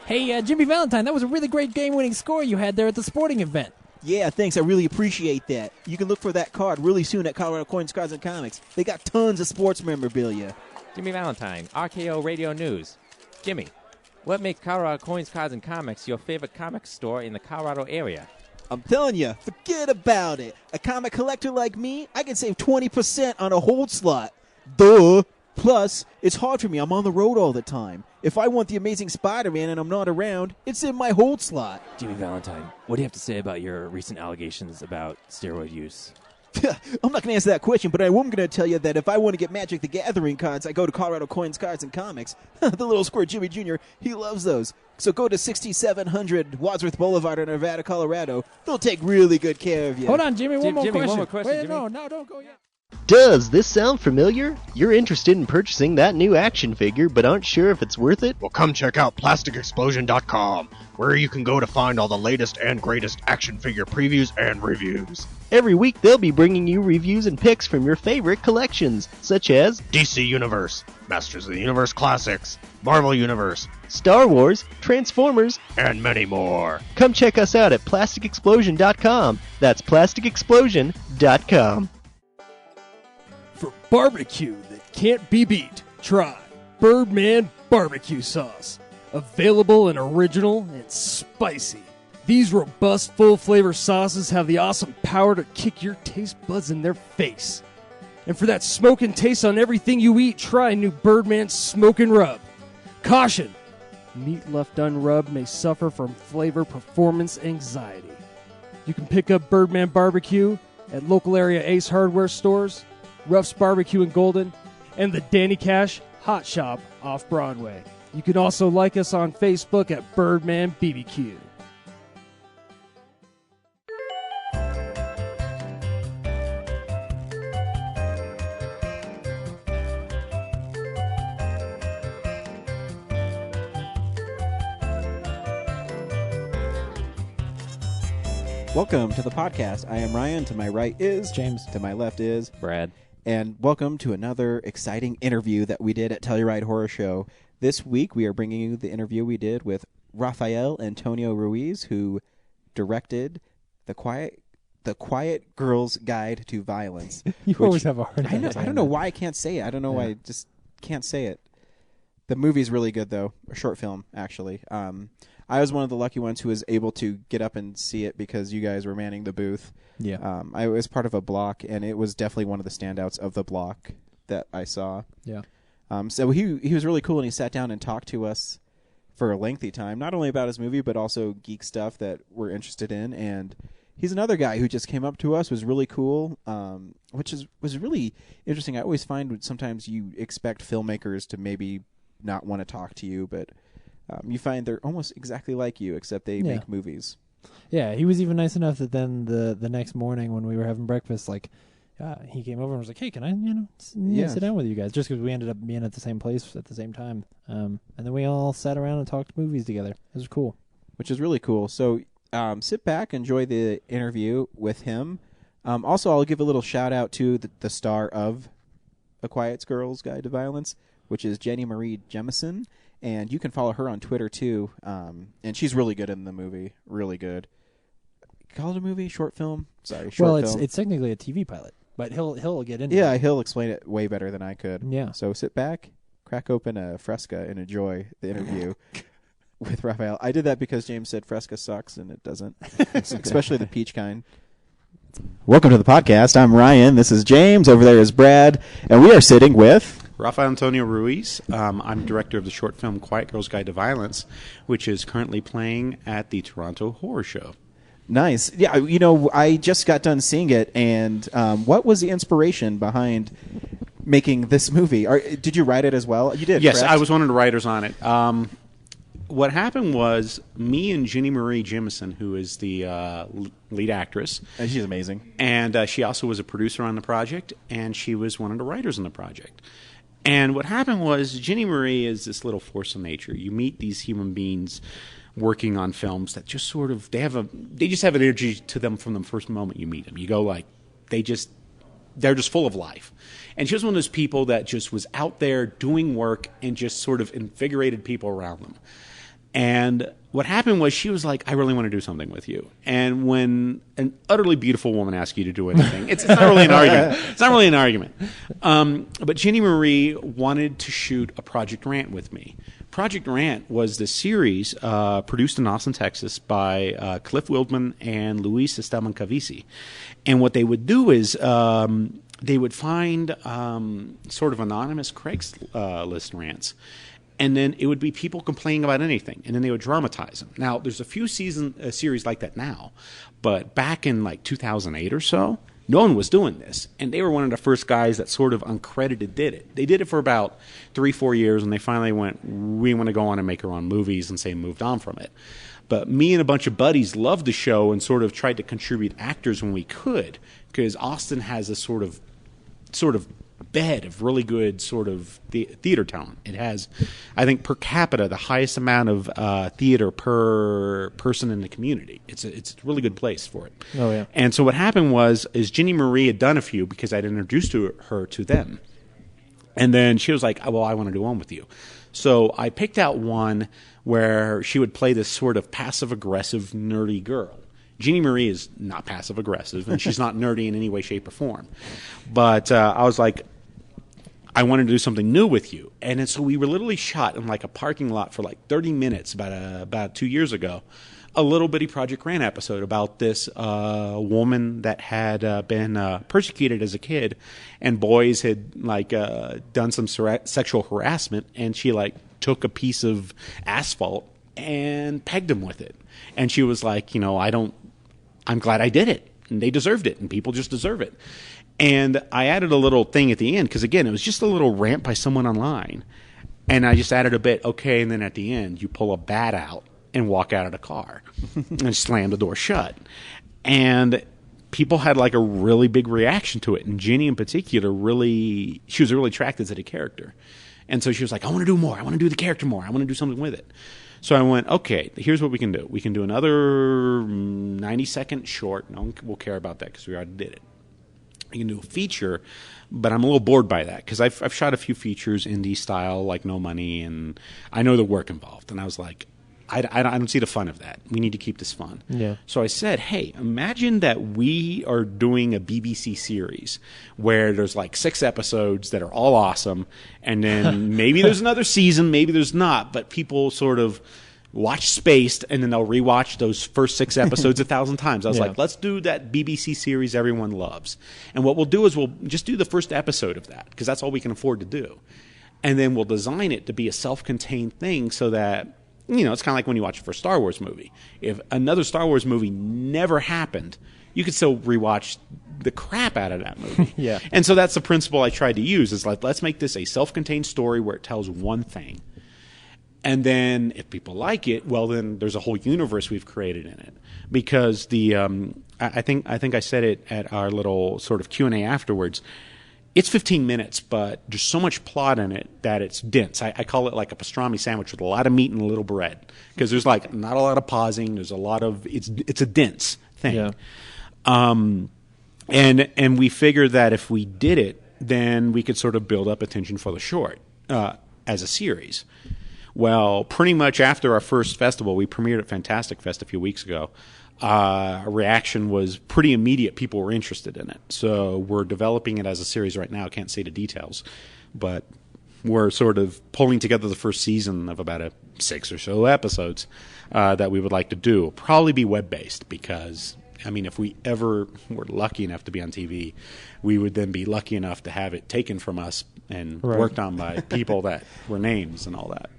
Hey, Jimmy Valentine, that was a really great game-winning score you had there at the sporting event. Yeah, thanks. I really appreciate that. You can look for that card really soon at Colorado Coins, Cards, and Comics. They got tons of sports memorabilia. Jimmy Valentine, RKO Radio News. Jimmy, what makes Colorado Coins, Cards, and Comics your favorite comic store in the Colorado area? I'm telling you, forget about it. A comic collector like me, I can save 20% on a hold slot. Duh. Plus, it's hard for me. I'm on the road all the time. If I want the Amazing Spider-Man and I'm not around, it's in my hold slot. Jimmy Valentine, what do you have to say about your recent allegations about steroid use? I'm not going to answer that question, but I am going to tell you that if I want to get Magic the Gathering cards, I go to Colorado Coins, Cards, and Comics. The little square Jimmy Jr., he loves those. So go to 6700 Wadsworth Boulevard in Nevada, Colorado. They'll take really good care of you. Hold on, Jimmy, one more question. Wait, no, don't go yet. Does this sound familiar? You're interested in purchasing that new action figure, but aren't sure if it's worth it? Well, come check out PlasticExplosion.com, where you can go to find all the latest and greatest action figure previews and reviews. Every week they'll be bringing you reviews and picks from your favorite collections, such as DC Universe, Masters of the Universe Classics, Marvel Universe, Star Wars, Transformers, and many more. Come check us out at PlasticExplosion.com. That's PlasticExplosion.com. For barbecue that can't be beat, try Birdman Barbecue Sauce. Available and original and spicy. These robust, full-flavor sauces have the awesome power to kick your taste buds in their face. And for that smoking taste on everything you eat, try new Birdman Smokin' Rub. Caution! Meat left unrubbed may suffer from flavor performance anxiety. You can pick up Birdman Barbecue at local area Ace Hardware stores, Ruff's Barbecue in Golden, and the Danny Cash Hot Shop off Broadway. You can also like us on Facebook at Birdman BBQ. Welcome to the podcast. I am Ryan. To my right is James. To my left is Brad. And welcome to another exciting interview that we did at Telluride Horror Show. This week we are bringing you the interview we did with Rafael Antonio Ruiz, who directed The Quiet Girl's Guide to Violence. You always have a hard time. I don't know why I can't say it. I don't know why I just can't say it. The movie's really good, though. A short film, actually. I was one of the lucky ones who was able to get up and see it because you guys were manning the booth. Yeah. I was part of a block, and it was definitely one of the standouts of the block that I saw. Yeah. So he was really cool, and he sat down and talked to us for a lengthy time, not only about his movie, but also geek stuff that we're interested in. And he's another guy who just came up to us, was really cool, which was really interesting. I always find sometimes you expect filmmakers to maybe not want to talk to you, but you find they're almost exactly like you, except they make movies. Yeah, he was even nice enough that then the next morning when we were having breakfast, he came over and was like, "Hey, can I, sit down with you guys?" Just because we ended up being at the same place at the same time, and then we all sat around and talked movies together. It was cool, which is really cool. So sit back, enjoy the interview with him. Also, I'll give a little shout out to the star of A Quiet Girl's Guide to Violence, which is Jenny Marie Jemison. And you can follow her on Twitter, too. And she's really good in the movie. Really good. Call it a movie? Short film? Sorry, short film. Well, it's technically a TV pilot, but he'll get into it. Yeah, he'll explain it way better than I could. Yeah. So sit back, crack open a Fresca, and enjoy the interview with Rafael. I did that because James said Fresca sucks, and it doesn't. Especially the peach kind. Welcome to the podcast. I'm Ryan. This is James. Over there is Brad. And we are sitting with Rafael Antonio Ruiz. I'm director of the short film Quiet Girl's Guide to Violence, which is currently playing at the Toronto Horror Show. Nice. Yeah, I just got done seeing it, and what was the inspiration behind making this movie? Did you write it as well? You did, Yes, correct? I was one of the writers on it. What happened was me and Jenny Marie Jemison, who is the lead actress. And she's amazing. And she also was a producer on the project, and she was one of the writers on the project. And what happened was Jenny Marie is this little force of nature. You meet these human beings working on films that just sort of, they just have an energy to them from the first moment you meet them. You go like, they're just full of life. And she was one of those people that just was out there doing work and just sort of invigorated people around them. And what happened was she was like, I really want to do something with you. And when an utterly beautiful woman asks you to do anything, it's not really an argument. It's not really an argument. But Ginny Marie wanted to shoot a Project Rant with me. Project Rant was the series produced in Austin, Texas by Cliff Wildman and Luis Esteban Cavisi. And what they would do is they would find sort of anonymous Craigslist rants. And then it would be people complaining about anything, and then they would dramatize them. Now, there's a few series like that now, but back in like 2008 or so, no one was doing this, and they were one of the first guys that sort of uncredited did it. They did it for about 3-4 years, and they finally went, we want to go on and make our own movies, and say moved on from it. But me and a bunch of buddies loved the show and sort of tried to contribute actors when we could, because Austin has a sort of bed of really good sort of theater talent. It has, I think, per capita, the highest amount of theater per person in the community. It's a really good place for it. Oh, yeah. And so what happened is Ginny Marie had done a few because I'd introduced her to them. And then she was like, oh, well, I want to do one with you. So I picked out one where she would play this sort of passive-aggressive, nerdy girl. Ginny Marie is not passive-aggressive, and she's not nerdy in any way, shape, or form. But I was like, I wanted to do something new with you. And then, so we were literally shot in like a parking lot for like 30 minutes about 2 years ago, a little bitty Project Rant episode about this woman that had been persecuted as a kid, and boys had like done some sexual harassment, and she like took a piece of asphalt and pegged them with it. And she was like, I'm glad I did it, and they deserved it, and people just deserve it. And I added a little thing at the end, because, again, it was just a little rant by someone online. And I just added a bit, okay, and then at the end, you pull a bat out and walk out of the car and slam the door shut. And people had, like, a really big reaction to it. And Ginny, in particular, she was really attracted to the character. And so she was like, I want to do more. I want to do the character more. I want to do something with it. So I went, okay, here's what we can do. We can do another 90-second short. No one will care about that because we already did it. You can do a feature, but I'm a little bored by that because I've shot a few features, indie style, like no money, and I know the work involved. And I was like, I don't see the fun of that. We need to keep this fun. Yeah. So I said, hey, imagine that we are doing a BBC series where there's like 6 episodes that are all awesome, and then maybe there's another season, maybe there's not, but people sort of watch Spaced, and then they'll rewatch those first 6 episodes 1,000 times. I was like, let's do that BBC series everyone loves. And what we'll do is we'll just do the first episode of that, because that's all we can afford to do. And then we'll design it to be a self-contained thing so that, it's kind of like when you watch a first Star Wars movie. If another Star Wars movie never happened, you could still rewatch the crap out of that movie. Yeah. And so that's the principle I tried to use, is like, let's make this a self-contained story where it tells one thing. And then if people like it, well, then there's a whole universe we've created in it. Because I think I said it at our little sort of Q&A afterwards. It's 15 minutes, but there's so much plot in it that it's dense. I call it like a pastrami sandwich with a lot of meat and a little bread, because there's like not a lot of pausing. There's a lot of it's a dense thing. Yeah. And we figured that if we did it, then we could sort of build up attention for the short as a series. Well, pretty much after our first festival, we premiered at Fantastic Fest a few weeks ago. Our reaction was pretty immediate. People were interested in it. So we're developing it as a series right now. I can't say the details, but we're sort of pulling together the first season of about 6 or so episodes that we would like to do. It'll probably be web-based because, if we ever were lucky enough to be on TV, we would then be lucky enough to have it taken from us and worked on by people that were names and all that.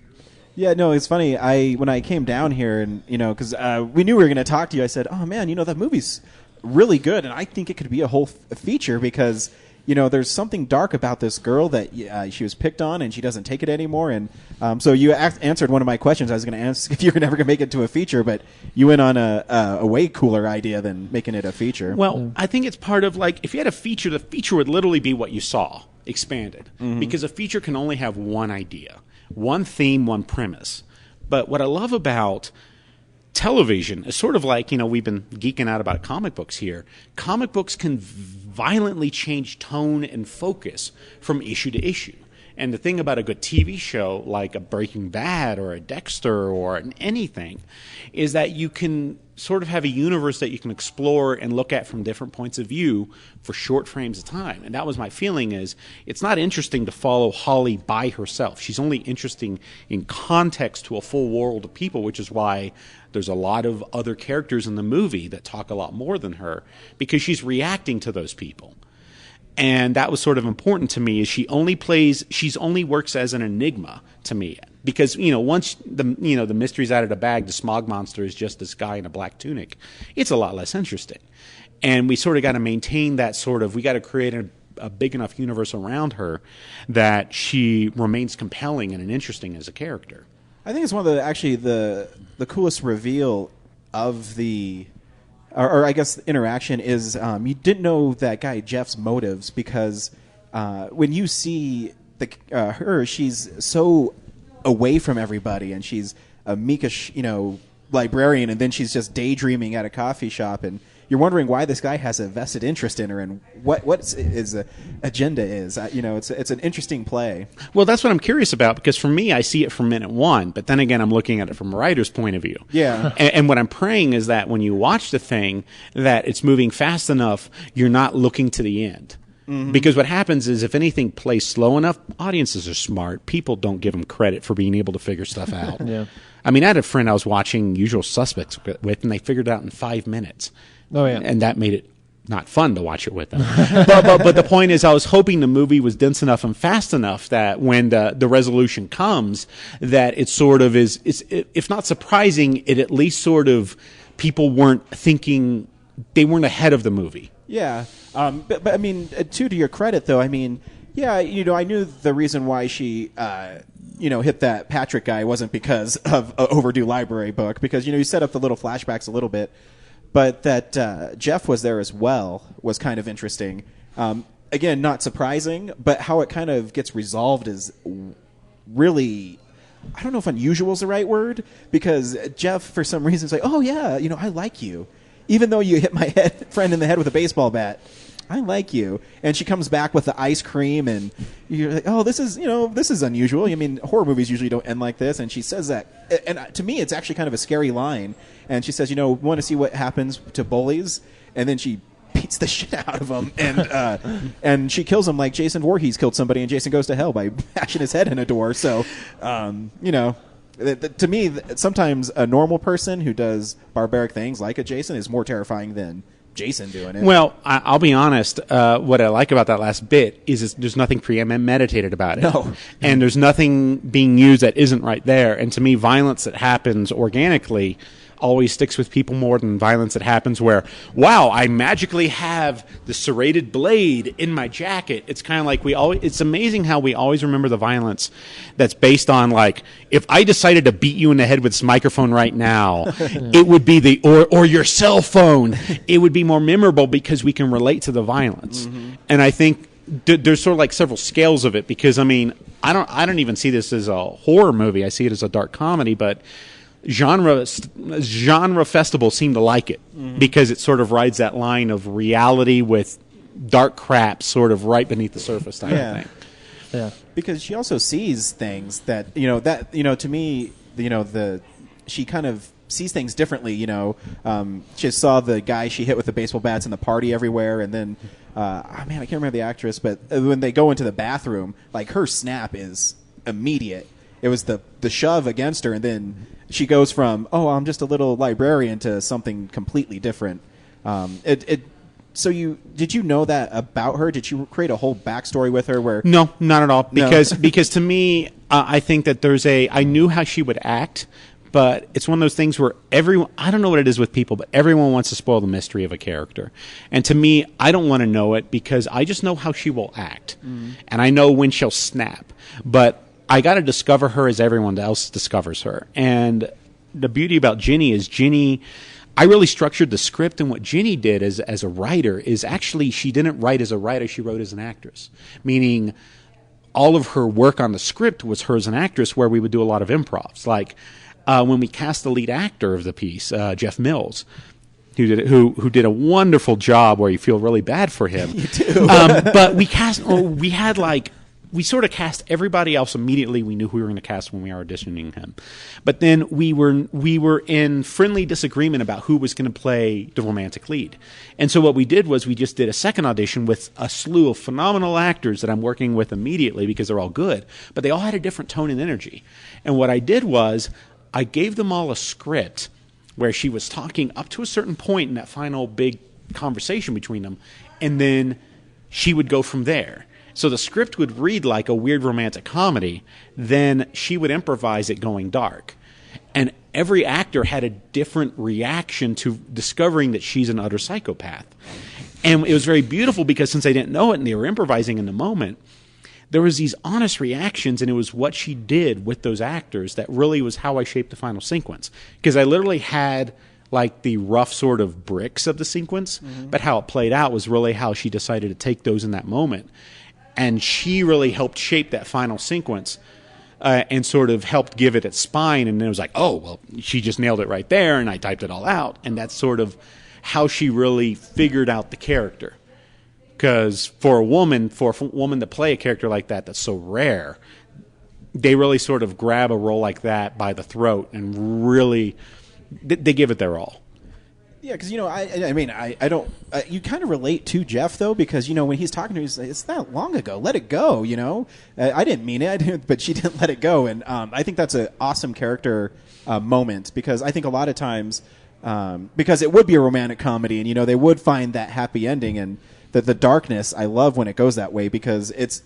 Yeah, no, it's funny. When I came down here, and because we knew we were going to talk to you, I said, "Oh man, that movie's really good, and I think it could be a whole feature because there's something dark about this girl that she was picked on, and she doesn't take it anymore." And so you answered one of my questions. I was going to ask if you were never going to make it to a feature, but you went on a way cooler idea than making it a feature. Well, I think it's part of like if you had a feature, the feature would literally be what you saw expanded, because a feature can only have one idea. One theme, one premise. But what I love about television is sort of like, we've been geeking out about comic books here. Comic books can violently change tone and focus from issue to issue. And the thing about a good TV show like a Breaking Bad or a Dexter or anything is that you can sort of have a universe that you can explore and look at from different points of view for short frames of time. And that was my feeling, is it's not interesting to follow Holly by herself. She's only interesting in context to a full world of people, which is why there's a lot of other characters in the movie that talk a lot more than her, because she's reacting to those people. And that was sort of important to me, is she's only works as an enigma to me. Because, once the mystery's out of the bag, the smog monster is just this guy in a black tunic, it's a lot less interesting. And we sort of got to maintain that we got to create a big enough universe around her that she remains compelling and interesting as a character. I think it's one of the coolest reveal of the... Or I guess the interaction is you didn't know that guy Jeff's motives, because when you see her, she's so away from everybody, and she's a meekish, librarian, and then she's just daydreaming at a coffee shop, and you're wondering why this guy has a vested interest in her and what his agenda is. It's an interesting play. Well, that's what I'm curious about, because for me, I see it from minute one, but then again, I'm looking at it from a writer's point of view. Yeah. And what I'm praying is that when you watch the thing, that it's moving fast enough, you're not looking to the end. Mm-hmm. Because what happens is, if anything plays slow enough, audiences are smart. People don't give them credit for being able to figure stuff out. Yeah. I mean, I had a friend I was watching Usual Suspects with, and they figured it out in 5 minutes. Oh, yeah. And that made it not fun to watch it with them. but the point is, I was hoping the movie was dense enough and fast enough that when the resolution comes, that it sort of is, if not surprising, it at least sort of, people weren't thinking, they weren't ahead of the movie. Yeah. But I mean, to your credit, though, I mean, yeah, I knew the reason why she, hit that Patrick guy wasn't because of an overdue library book, because, you set up the little flashbacks a little bit. But that Jeff was there as well was kind of interesting. Again, not surprising, but how it kind of gets resolved is really, I don't know if unusual is the right word, because Jeff, for some reason, is like, oh, yeah, I like you. Even though you hit my friend in the head with a baseball bat, I like you. And she comes back with the ice cream, and you're like, oh, this is unusual. I mean, horror movies usually don't end like this. And she says that. And to me, it's actually kind of a scary line. And she says, want to see what happens to bullies? And then she beats the shit out of them. And she kills him like Jason Voorhees killed somebody, and Jason Goes to Hell, by bashing his head in a door. So, to me, sometimes a normal person who does barbaric things like a Jason is more terrifying than Jason doing it. Well, I'll be honest. What I like about that last bit is there's nothing premeditated about it. No. And there's nothing being used that isn't right there. And to me, violence that happens organically always sticks with people more than violence that happens where, wow, I magically have the serrated blade in my jacket. It's kind of like it's amazing how we always remember the violence that's based on, like, if I decided to beat you in the head with this microphone right now, it would be or your cell phone, it would be more memorable because we can relate to the violence. Mm-hmm. And I think there's sort of like several scales of it, because, I mean, I don't even see this as a horror movie. I see it as a dark comedy, but genre festivals seem to like it, mm-hmm. because it sort of rides that line of reality with dark crap sort of right beneath the surface type of thing. Yeah, because she also sees things that to me, she kind of sees things differently. She saw the guy she hit with the baseball bats in the party everywhere, and then I can't remember the actress, but when they go into the bathroom, like, her snap is immediate. It was the shove against her, and then she goes from, oh, I'm just a little librarian, to something completely different. So did you know that about her? Did you create a whole backstory with her? Where No, not at all. Because to me, I think that I knew how she would act, but it's one of those things where I don't know what it is with people, but everyone wants to spoil the mystery of a character. And to me, I don't want to know it, because I just know how she will act. Mm-hmm. And I know when she'll snap. But I got to discover her as everyone else discovers her. And the beauty about Ginny is I really structured the script, and what Ginny did as a writer is actually, she didn't write as a writer, she wrote as an actress. Meaning, all of her work on the script was her as an actress, where we would do a lot of improvs. Like, when we cast the lead actor of the piece, Jeff Mills, who did a wonderful job where you feel really bad for him. You do. But we had like we sort of cast everybody else immediately. We knew who we were going to cast when we were auditioning him. But then we were in friendly disagreement about who was going to play the romantic lead. And so what we did was we just did a second audition with a slew of phenomenal actors that I'm working with immediately because they're all good. But they all had a different tone and energy. And what I did was I gave them all a script where she was talking up to a certain point in that final big conversation between them, and then she would go from there. So the script would read like a weird romantic comedy, then she would improvise it going dark. And every actor had a different reaction to discovering that she's an utter psychopath. And it was very beautiful because since they didn't know it and they were improvising in the moment, there was these honest reactions, and it was what she did with those actors that really was how I shaped the final sequence. Because I literally had like the rough sort of bricks of the sequence, but how it played out was really how she decided to take those in that moment. And she really helped shape that final sequence and sort of helped give it its spine. And then it was like, oh, well, she just nailed it right there, and I typed it all out. And that's sort of how she really figured out the character. Because for a woman to play a character like that that's so rare, they really sort of grab a role like that by the throat and really they give it their all. Yeah, because, I mean, I don't... you kind of relate to Jeff, though, because, when he's talking to you, he's like, it's that long ago. Let it go, I didn't mean it, but she didn't let it go. And I think that's an awesome character moment, because I think a lot of times, because it would be a romantic comedy, and, they would find that happy ending, and the darkness, I love when it goes that way, because it's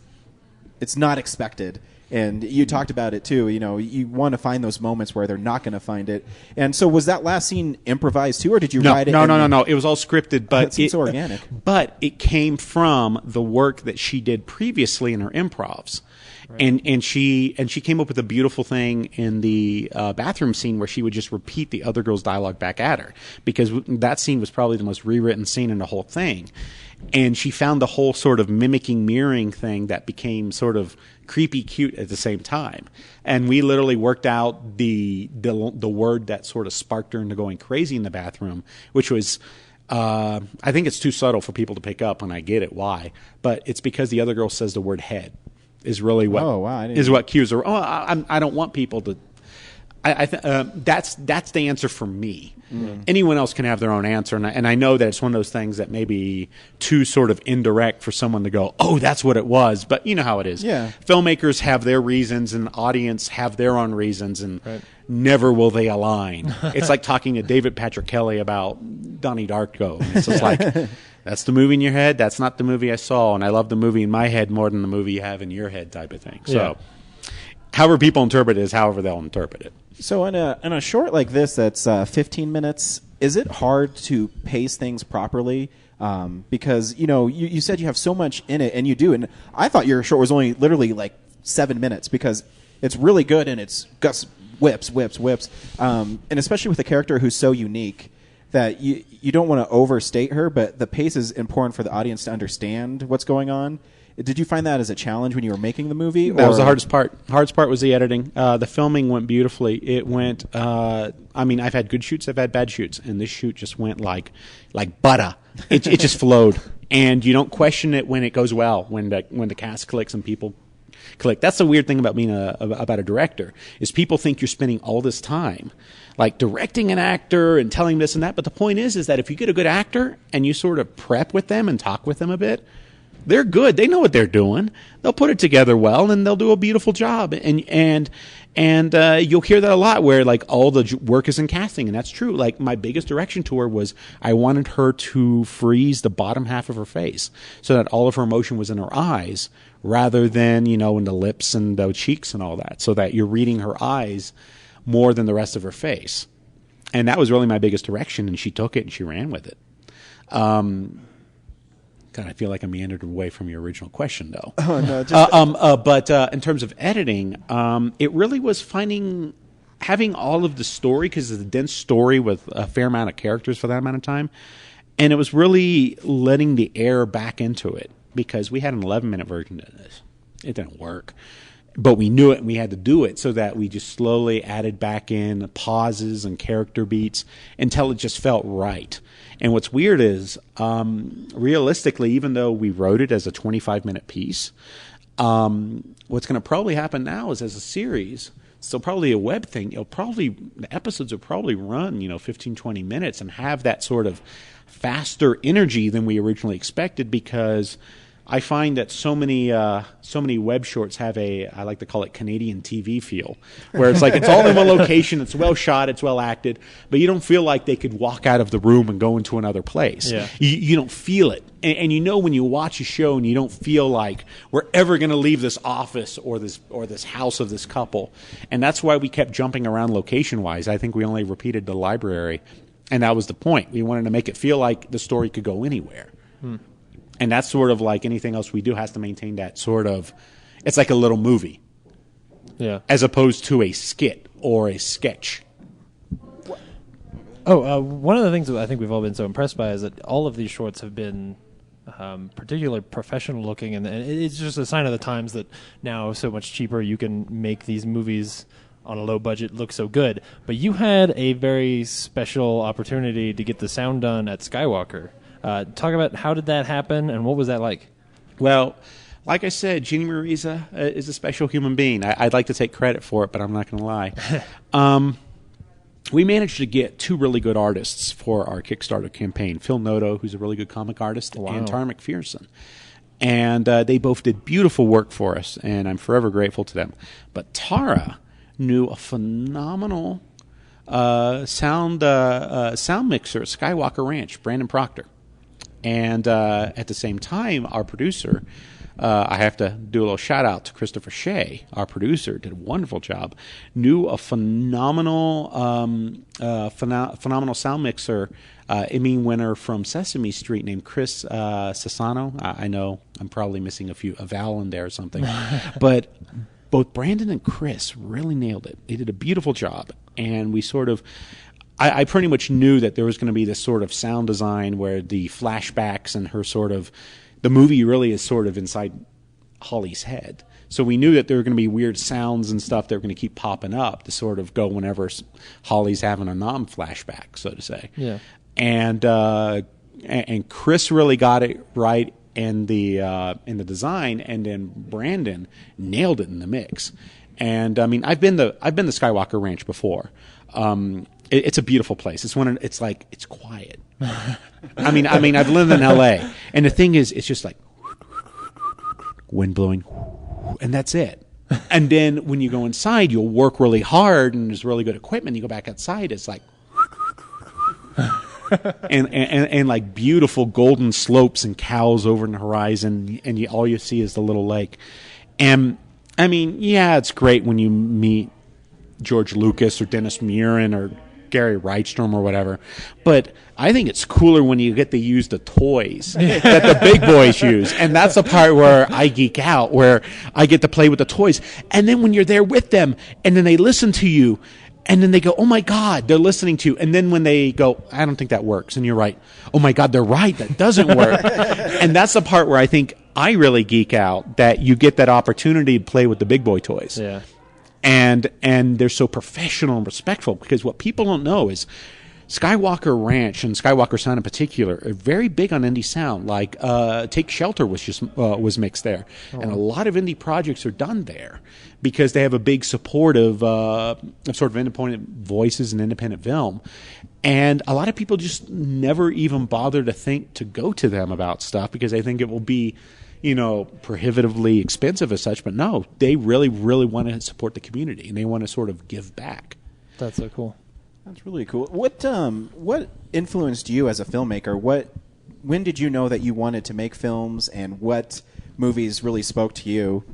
not expected. And you talked about it, too. You want to find those moments where they're not going to find it. And so was that last scene improvised, too, or did you write it? No. It was all scripted, but it seems so organic. But it came from the work that she did previously in her improvs. Right. And she came up with a beautiful thing in the bathroom scene where she would just repeat the other girl's dialogue back at her, because that scene was probably the most rewritten scene in the whole thing. And she found the whole sort of mimicking, mirroring thing that became sort of creepy cute at the same time. And we literally worked out the word that sort of sparked her into going crazy in the bathroom, which was, I think it's too subtle for people to pick up, and I get it why. But it's because the other girl says the word head is really what what cues her. I don't want people to. That's the answer for me. Mm. Anyone else can have their own answer, and I know that it's one of those things that may be too sort of indirect for someone to go, oh, that's what it was. But you know how it is. Yeah. Filmmakers have their reasons, and audience have their own reasons, and never will they align. It's like talking to David Patrick Kelly about Donnie Darko. And it's just like, that's the movie in your head. That's not the movie I saw, and I love the movie in my head more than the movie you have in your head, type of thing. So, however people interpret it is however they'll interpret it. So in a short like this that's 15 minutes, is it hard to pace things properly? Because, you said you have so much in it, and you do. And I thought your short was only literally like 7 minutes, because it's really good, and it's just whips. And especially with a character who's so unique that you don't want to overstate her, but the pace is important for the audience to understand what's going on. Did you find that as a challenge when you were making the movie? That was the hardest part. Hardest part was the editing. The filming went beautifully. It went. I've had good shoots. I've had bad shoots, and this shoot just went like butter. It just flowed, and you don't question it when it goes well. When the cast clicks and people click. That's the weird thing about being about a director, is people think you're spending all this time like directing an actor and telling this and that. But the point is that if you get a good actor and you sort of prep with them and talk with them a bit, they're good. They know what they're doing. They'll put it together well, and they'll do a beautiful job. And you'll hear that a lot, where like all the work is in casting, and that's true. Like my biggest direction to her was I wanted her to freeze the bottom half of her face so that all of her emotion was in her eyes, rather than in the lips and the cheeks and all that, so that you're reading her eyes more than the rest of her face. And that was really my biggest direction, and she took it and she ran with it. God, I feel like I meandered away from your original question, though. Oh, no, but in terms of editing, it really was having all of the story, because it's a dense story with a fair amount of characters for that amount of time, and it was really letting the air back into it, because we had an 11-minute version of this. It didn't work. But we knew it, and we had to do it, so that we just slowly added back in pauses and character beats until it just felt right. And what's weird is, realistically, even though we wrote it as a 25-minute piece, What's going to probably happen now is as a series, so probably a web thing, the episodes will probably run, 15, 20 minutes and have that sort of faster energy than we originally expected, because I find that so many web shorts have I like to call it Canadian TV feel, where it's like it's all in one location, it's well shot, it's well acted, but you don't feel like they could walk out of the room and go into another place. Yeah. You don't feel it. And when you watch a show and you don't feel like we're ever going to leave this office or this house of this couple. And that's why we kept jumping around location-wise. I think we only repeated the library, and that was the point. We wanted to make it feel like the story could go anywhere. And that's sort of like anything else we do has to maintain that sort of, it's like a little movie. Yeah. As opposed to a skit or a sketch. One of the things that I think we've all been so impressed by is that all of these shorts have been particularly professional looking, and it's just a sign of the times that now so much cheaper you can make these movies on a low budget look so good. But you had a very special opportunity to get the sound done at Skywalker. Talk about how did that happen, and what was that like? Well, like I said, Jeannie Ruiz is a special human being. I'd like to take credit for it, but I'm not going to lie. We managed to get two really good artists for our Kickstarter campaign. Phil Noto, who's a really good comic artist, and Tara McPherson. And they both did beautiful work for us, and I'm forever grateful to them. But Tara knew a phenomenal sound mixer at Skywalker Ranch, Brandon Proctor. And at the same time, our producer, I have to do a little shout out to Christopher Shea, our producer, did a wonderful job. Knew a phenomenal sound mixer, Emmy winner from Sesame Street named Chris Sassano. I know I'm probably missing a vowel in there or something, but both Brandon and Chris really nailed it. They did a beautiful job, and we sort of. I pretty much knew that there was going to be this sort of sound design where the flashbacks and her sort of the movie really is sort of inside Holly's head. So we knew that there were going to be weird sounds and stuff that were going to keep popping up to sort of go whenever Holly's having a non-flashback, so to say. Yeah. And Chris really got it right in the design, and then Brandon nailed it in the mix. And I mean, I've been to Skywalker Ranch before. It's a beautiful place. It's quiet. I mean, I've lived in L.A. and the thing is, it's just like wind blowing, and that's it. And then when you go inside, you'll work really hard, and there's really good equipment. You go back outside, it's like, and like beautiful golden slopes and cows over in the horizon, and all you see is the little lake. And I mean, yeah, it's great when you meet George Lucas or Dennis Muren or Gary Wrightstrom or whatever, but I think it's cooler when you get to use the toys that the big boys use, and that's the part where I geek out, where I get to play with the toys. And then when you're there with them, and then they listen to you, and then they go, oh my God, they're listening to you. And then when they go, I don't think that works, and you're right, oh my God, they're right, that doesn't work. And that's the part where I think I really geek out, that you get that opportunity to play with the big boy toys. Yeah. And they're so professional and respectful, because what people don't know is Skywalker Ranch and Skywalker Sound in particular are very big on indie sound. Like Take Shelter was mixed there, and a lot of indie projects are done there because they have a big support of sort of independent voices and independent film. And a lot of people just never even bother to think to go to them about stuff because they think it will be, prohibitively expensive as such. But no, they really, really want to support the community, and they want to sort of give back. That's so cool. That's really cool. What influenced you as a filmmaker? When did you know that you wanted to make films, and what movies really spoke to you?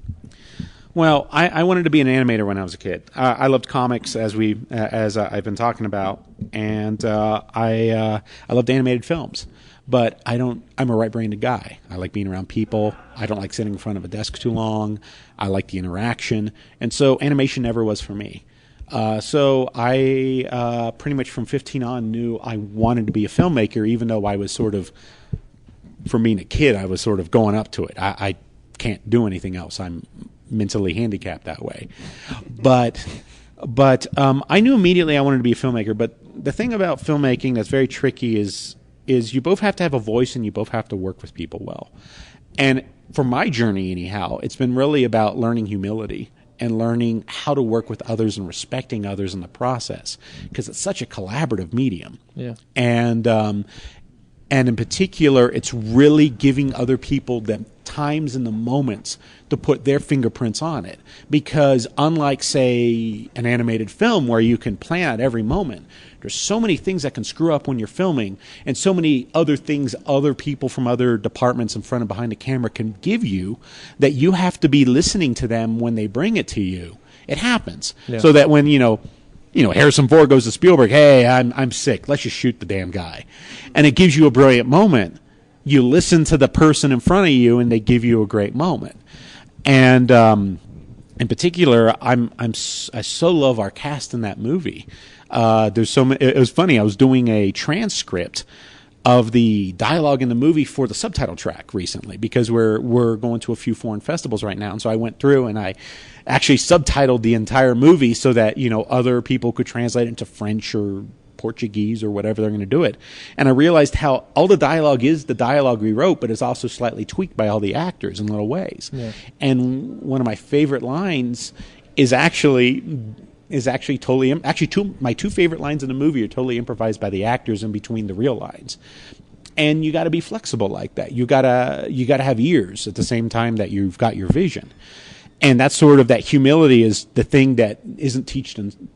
Well, I wanted to be an animator when I was a kid. I loved comics, as I've been talking about, and I loved animated films. But I'm a right-brained guy. I like being around people. I don't like sitting in front of a desk too long. I like the interaction. And so animation never was for me. So I pretty much from 15 on knew I wanted to be a filmmaker, even though I was sort of, from being a kid, I was sort of going up to it. I can't do anything else. I'm mentally handicapped that way. But I knew immediately I wanted to be a filmmaker. But the thing about filmmaking that's very tricky is you both have to have a voice, and you both have to work with people well. And for my journey, anyhow, it's been really about learning humility and learning how to work with others and respecting others in the process, because it's such a collaborative medium. Yeah. And in particular, it's really giving other people the times and the moments to put their fingerprints on it. Because unlike, say, an animated film where you can plan out every moment, there's so many things that can screw up when you're filming, and so many other things other people from other departments in front and behind the camera can give you, that you have to be listening to them when they bring it to you. It happens. Yeah. So that when, Harrison Ford goes to Spielberg, hey, I'm sick, let's just shoot the damn guy. And it gives you a brilliant moment. You listen to the person in front of you, and they give you a great moment. And in particular, I so love our cast in that movie. There's so many. It was funny. I was doing a transcript of the dialogue in the movie for the subtitle track recently, because we're going to a few foreign festivals right now, and so I went through and I actually subtitled the entire movie so that other people could translate it into French or Portuguese or whatever they're going to do it. And I realized how all the dialogue is the dialogue we wrote, but it's also slightly tweaked by all the actors in little ways. Yeah. And one of my favorite lines is actually totally my two favorite lines in the movie are totally improvised by the actors in between the real lines. And you got to be flexible like that. You got to have ears at the same time that you've got your vision. And that's sort of that humility is the thing that isn't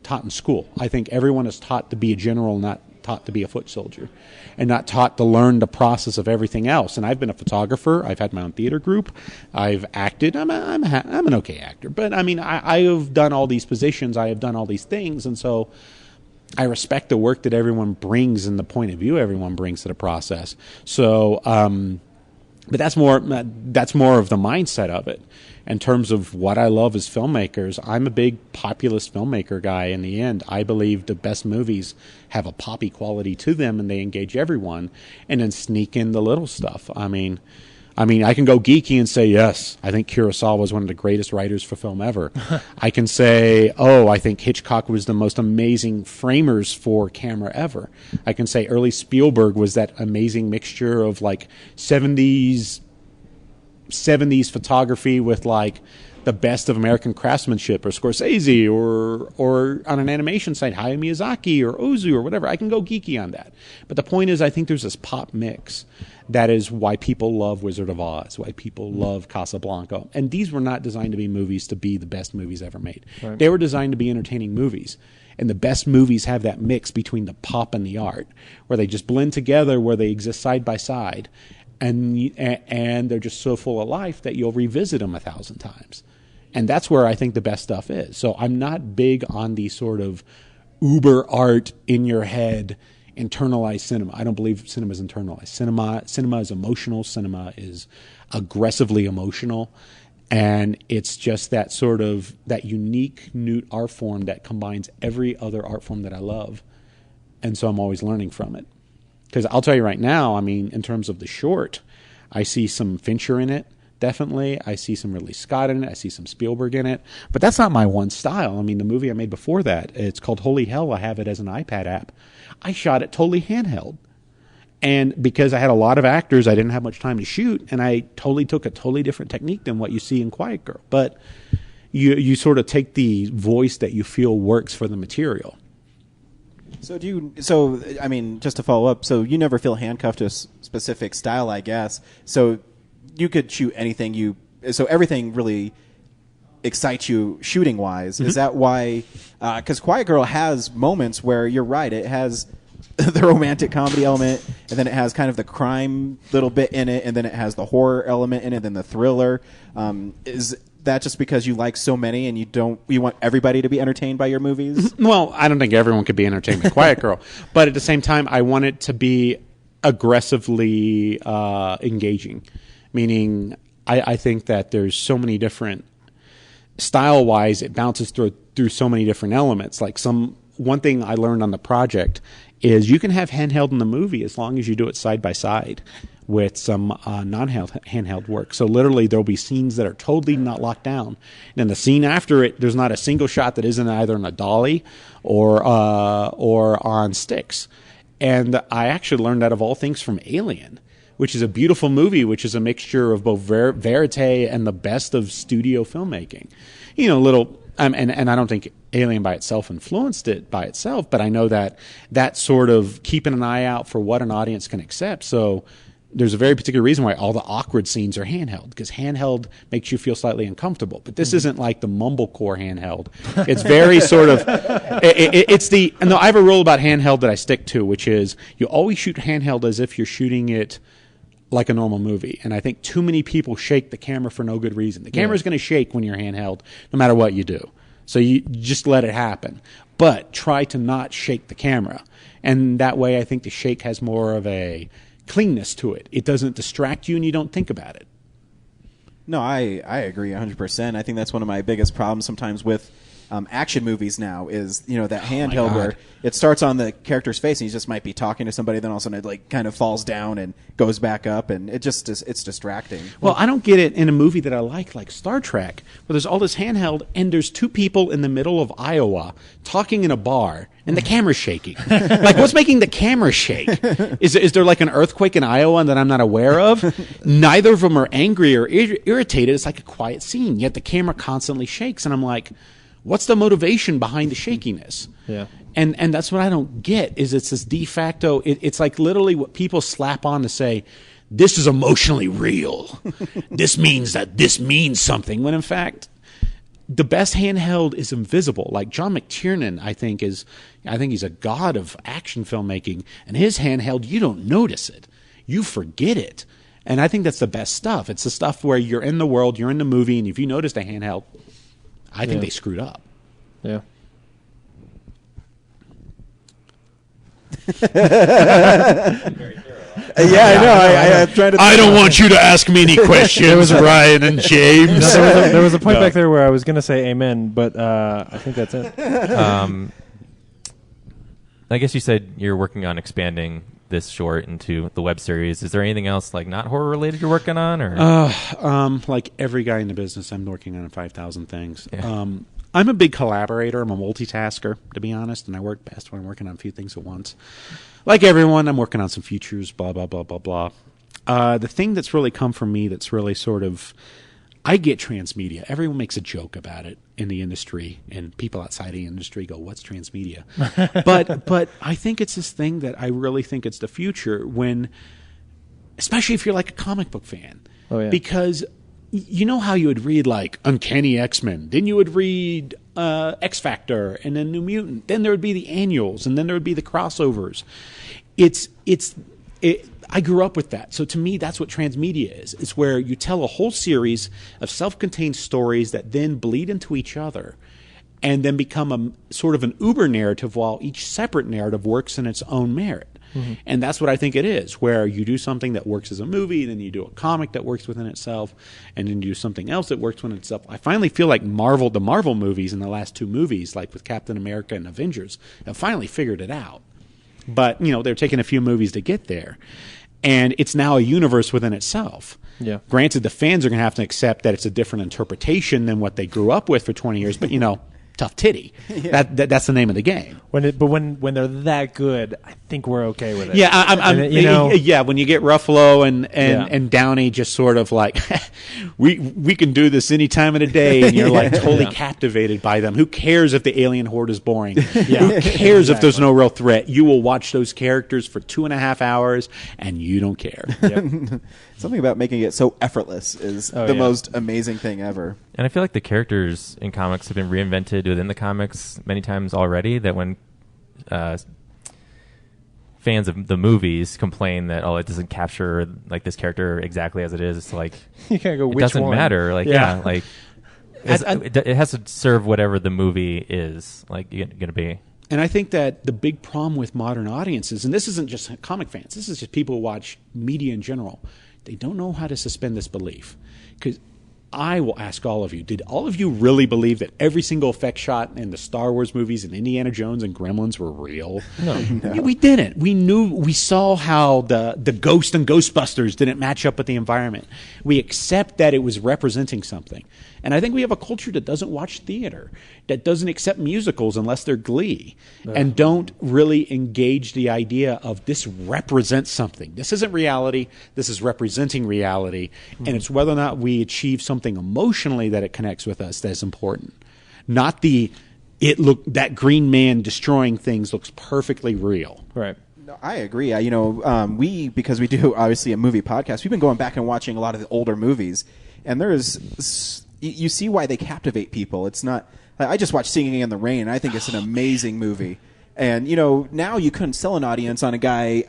taught in school. I think everyone is taught to be a general, not taught to be a foot soldier, and not taught to learn the process of everything else. And I've been a photographer. I've had my own theater group. I've acted. I'm an okay actor. But I mean, I have done all these positions. I have done all these things. And so I respect the work that everyone brings and the point of view everyone brings to the process. So, but that's more of the mindset of it. In terms of what I love as filmmakers, I'm a big populist filmmaker guy. In the end, I believe the best movies have a poppy quality to them, and they engage everyone, and then sneak in the little stuff. I mean, I can go geeky and say, yes, I think Kurosawa was one of the greatest writers for film ever. I can say, I think Hitchcock was the most amazing framers for camera ever. I can say early Spielberg was that amazing mixture of like 70s photography with like the best of American craftsmanship, or Scorsese, or on an animation side, Hayao Miyazaki or Ozu or whatever. I can go geeky on that. But the point is, I think there's this pop mix that is why people love Wizard of Oz, why people love Casablanca. And these were not designed to be movies to be the best movies ever made. Right. They were designed to be entertaining movies. And the best movies have that mix between the pop and the art, where they just blend together, where they exist side by side. And they're just so full of life that you'll revisit them 1,000 times. And that's where I think the best stuff is. So I'm not big on the sort of uber art in your head, internalized cinema. I don't believe cinema is internalized. Cinema is emotional. Cinema is aggressively emotional. And it's just that sort of, that unique new art form that combines every other art form that I love. And so I'm always learning from it. Because I'll tell you right now, I mean, in terms of the short, I see some Fincher in it, definitely. I see some Ridley Scott in it. I see some Spielberg in it. But that's not my one style. I mean, the movie I made before that, it's called Holy Hell. I have it as an iPad app. I shot it totally handheld. And because I had a lot of actors, I didn't have much time to shoot, and I totally took a totally different technique than what you see in Quiet Girl. But you sort of take the voice that you feel works for the material. So I mean, just to follow up, so you never feel handcuffed to a specific style, I guess. So you could shoot anything so everything really excites you shooting wise. Mm-hmm. Is that why? Because Quiet Girl has moments where you're right. It has the romantic comedy element, and then it has kind of the crime little bit in it, and then it has the horror element in it, and then the thriller. Is that just because you like so many and you want everybody to be entertained by your movies? Well, I don't think everyone could be entertained by Quiet Girl, but at the same time, I want it to be aggressively engaging. Meaning, I think that there's so many different style-wise, it bounces through so many different elements. Like one thing I learned on the project is you can have handheld in the movie as long as you do it side by side with some non-handheld work. So literally there'll be scenes that are totally not locked down. And the scene after it, there's not a single shot that isn't either in a dolly or on sticks. And I actually learned that of all things from Alien, which is a beautiful movie, which is a mixture of both verite and the best of studio filmmaking. You know, and I don't think Alien by itself influenced it by itself, but I know that sort of keeping an eye out for what an audience can accept. So there's a very particular reason why all the awkward scenes are handheld, because handheld makes you feel slightly uncomfortable. But this isn't like the mumblecore handheld. It's very sort of, no, I have a rule about handheld that I stick to, which is you always shoot handheld as if you're shooting it like a normal movie. And I think too many people shake the camera for no good reason. The camera's going to shake when you're handheld, no matter what you do. So you just let it happen. But try to not shake the camera. And that way I think the shake has more of a cleanness to it. It doesn't distract you and you don't think about it. No, I agree 100%. I think that's one of my biggest problems sometimes with action movies now is, you know, that handheld where it starts on the character's face and he just might be talking to somebody, then all of a sudden it like kind of falls down and goes back up, and it just is, it's distracting. Well, I don't get it in a movie that I like Star Trek, where there's all this handheld and there's two people in the middle of Iowa talking in a bar and the camera's shaking. Like, what's making the camera shake? Is there like an earthquake in Iowa that I'm not aware of? Neither of them are angry or irritated. It's like a quiet scene, yet the camera constantly shakes, and I'm like, what's the motivation behind the shakiness? Yeah. And that's what I don't get, is it's this de facto, it's like literally what people slap on to say, this is emotionally real. This means that this means something, when in fact, the best handheld is invisible. Like John McTiernan, I think he's a god of action filmmaking, and his handheld, you don't notice it. You forget it. And I think that's the best stuff. It's the stuff where you're in the world, you're in the movie, and if you notice a handheld, I think they screwed up. Yeah. I know. I'm trying to. I don't want you to ask me any questions, Ryan and James. No, there was a point back there where I was going to say amen, but I think that's it. I guess you said you're working on expanding this short into the web series. Is there anything else like not horror related you're working on, or? Like every guy in the business, I'm working on 5,000 things. Yeah. I'm a big collaborator. I'm a multitasker, to be honest, and I work best when I'm working on a few things at once. Like everyone, I'm working on some features, blah, blah, blah, blah, blah. The thing that's really come from me that's really sort of, I get transmedia. Everyone makes a joke about it in the industry, and people outside the industry go, what's transmedia? but I think it's this thing that I really think it's the future when, especially if you're like a comic book fan. Oh, yeah. Because you know how you would read like Uncanny X-Men, then you would read X Factor, and then New Mutant, then there would be the annuals, and then there would be the crossovers. I grew up with that. So to me, that's what transmedia is. It's where you tell a whole series of self-contained stories that then bleed into each other and then become a sort of an uber narrative, while each separate narrative works in its own merit. Mm-hmm. And that's what I think it is, where you do something that works as a movie, then you do a comic that works within itself, and then you do something else that works within itself. I finally feel like the Marvel movies in the last two movies, like with Captain America and Avengers, have finally figured it out. But, you know, they're taking a few movies to get there. And it's now a universe within itself. Yeah. Granted, the fans are going to have to accept that it's a different interpretation than what they grew up with for 20 years, but, you know, tough titty. Yeah. That's the name of the game. When they're that good, I think we're okay with it. Yeah, yeah. When you get Ruffalo and Downey just sort of like, we can do this any time of the day, and you're like totally captivated by them. Who cares if the alien horde is boring? Who cares if there's no real threat? You will watch those characters for 2.5 hours, and you don't care. Yep. Something about making it so effortless is the most amazing thing ever. And I feel like the characters in comics have been reinvented within the comics many times already, that when fans of the movies complain that, it doesn't capture like this character exactly as it is, it's like, you can't go, it which doesn't one? matter. Like, like it has to serve whatever the movie is like going to be. And I think that the big problem with modern audiences, and this isn't just comic fans, this is just people who watch media in general, they don't know how to suspend this belief. Because I will ask all of you, did all of you really believe that every single effect shot in the Star Wars movies and Indiana Jones and Gremlins were real? No. We didn't. We saw how the Ghost and Ghostbusters didn't match up with the environment. We accept that it was representing something. And I think we have a culture that doesn't watch theater, that doesn't accept musicals unless they're Glee, and don't really engage the idea of this represents something. This isn't reality. This is representing reality. And it's whether or not we achieve something emotionally that it connects with us that's important. Not that Green Man destroying things looks perfectly real. Right. I agree. Because we do obviously a movie podcast, we've been going back and watching a lot of the older movies, and you see why they captivate people. It's not. I just watched Singing in the Rain, and I think it's an amazing movie. And now you couldn't sell an audience on a guy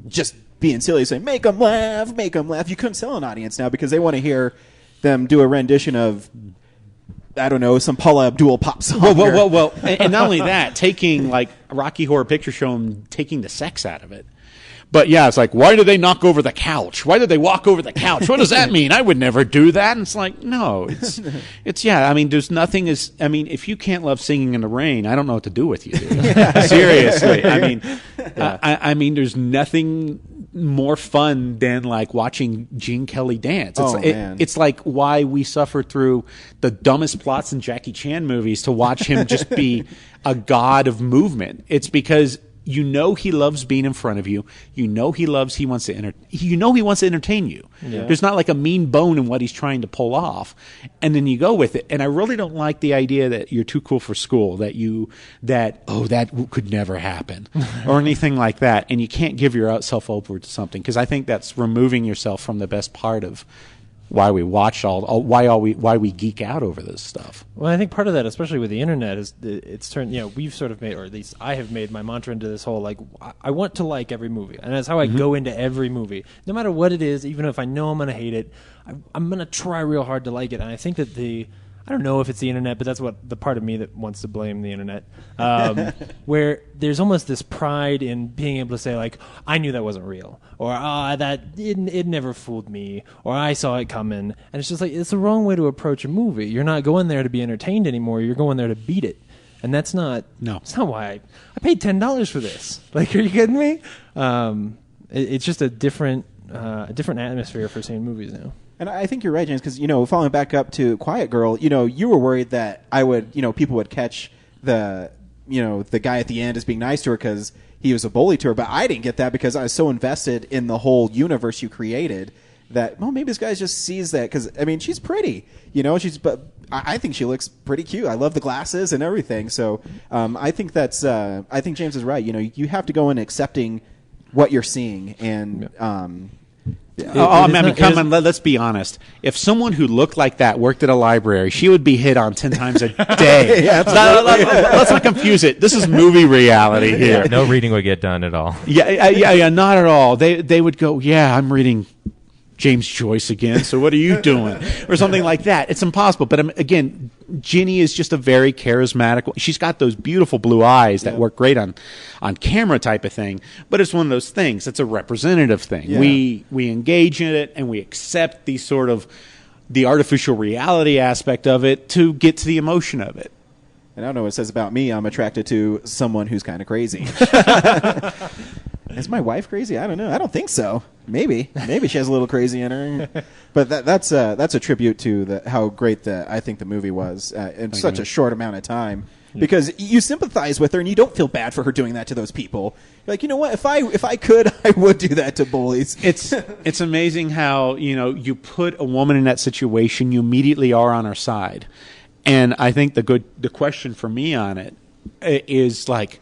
just being silly, saying "make them laugh, make them laugh." You couldn't sell an audience now because they want to hear them do a rendition of, I don't know, some Paula Abdul pop song. Well, and not only that, taking like Rocky Horror Picture Show and taking the sex out of it. But yeah, it's like, why do they knock over the couch? Why did they walk over the couch? What does that mean? I would never do that. And it's like, no, it's yeah. I mean, there's nothing if you can't love Singing in the Rain, I don't know what to do with you, dude. Seriously. I mean, there's nothing more fun than like watching Gene Kelly dance. It's like why we suffer through the dumbest plots in Jackie Chan movies to watch him just be a god of movement. It's because he loves being in front of you. He wants to entertain you. Yeah. There's not like a mean bone in what he's trying to pull off, and then you go with it. And I really don't like the idea that you're too cool for school, that could never happen, or anything like that. And you can't give yourself over to something, because I think that's removing yourself from the best part of why we watch why we geek out over this stuff. Well, I think part of that, especially with the internet, is it's turned. We've sort of made, or at least I have made my mantra into this whole like I want to like every movie, and that's how I go into every movie, no matter what it is. Even if I know I'm going to hate it, I'm going to try real hard to like it. And I think that I don't know if it's the internet, but that's what the part of me that wants to blame the internet, where there's almost this pride in being able to say, like, I knew that wasn't real, or it never fooled me, or I saw it coming. And it's just like, it's the wrong way to approach a movie. You're not going there to be entertained anymore. You're going there to beat it. And that's not, it's not why I paid $10 for this. Like, are you kidding me? It's just a different atmosphere for seeing movies now. And I think you're right, James, because, following back up to Quiet Girl, you were worried that people would catch the guy at the end as being nice to her because he was a bully to her. But I didn't get that because I was so invested in the whole universe you created that, well, maybe this guy just sees that because, I mean, she's pretty, but I think she looks pretty cute. I love the glasses and everything. So I think I think James is right. You have to go in accepting what you're seeing and, let's be honest. If someone who looked like that worked at a library, she would be hit on 10 times a day. Let's not confuse it. This is movie reality here. No reading would get done at all. Yeah, not at all. They would go, I'm reading James Joyce again, so what are you doing? Or something like that. It's impossible. But again, Ginny is just a very charismatic. She's got those beautiful blue eyes that work great on camera type of thing. But it's one of those things. It's a representative thing. Yeah. We engage in it and we accept the sort of the artificial reality aspect of it to get to the emotion of it. And I don't know what it says about me. I'm attracted to someone who's kind of crazy. Is my wife crazy? I don't know. I don't think so. Maybe she has a little crazy in her. But that's a tribute to how great I think the movie was in such a short amount of time. Because you sympathize with her and you don't feel bad for her doing that to those people. You're like, you know what? If I could, I would do that to bullies. It's amazing how you put a woman in that situation, you immediately are on her side. And I think the question for me on it is like,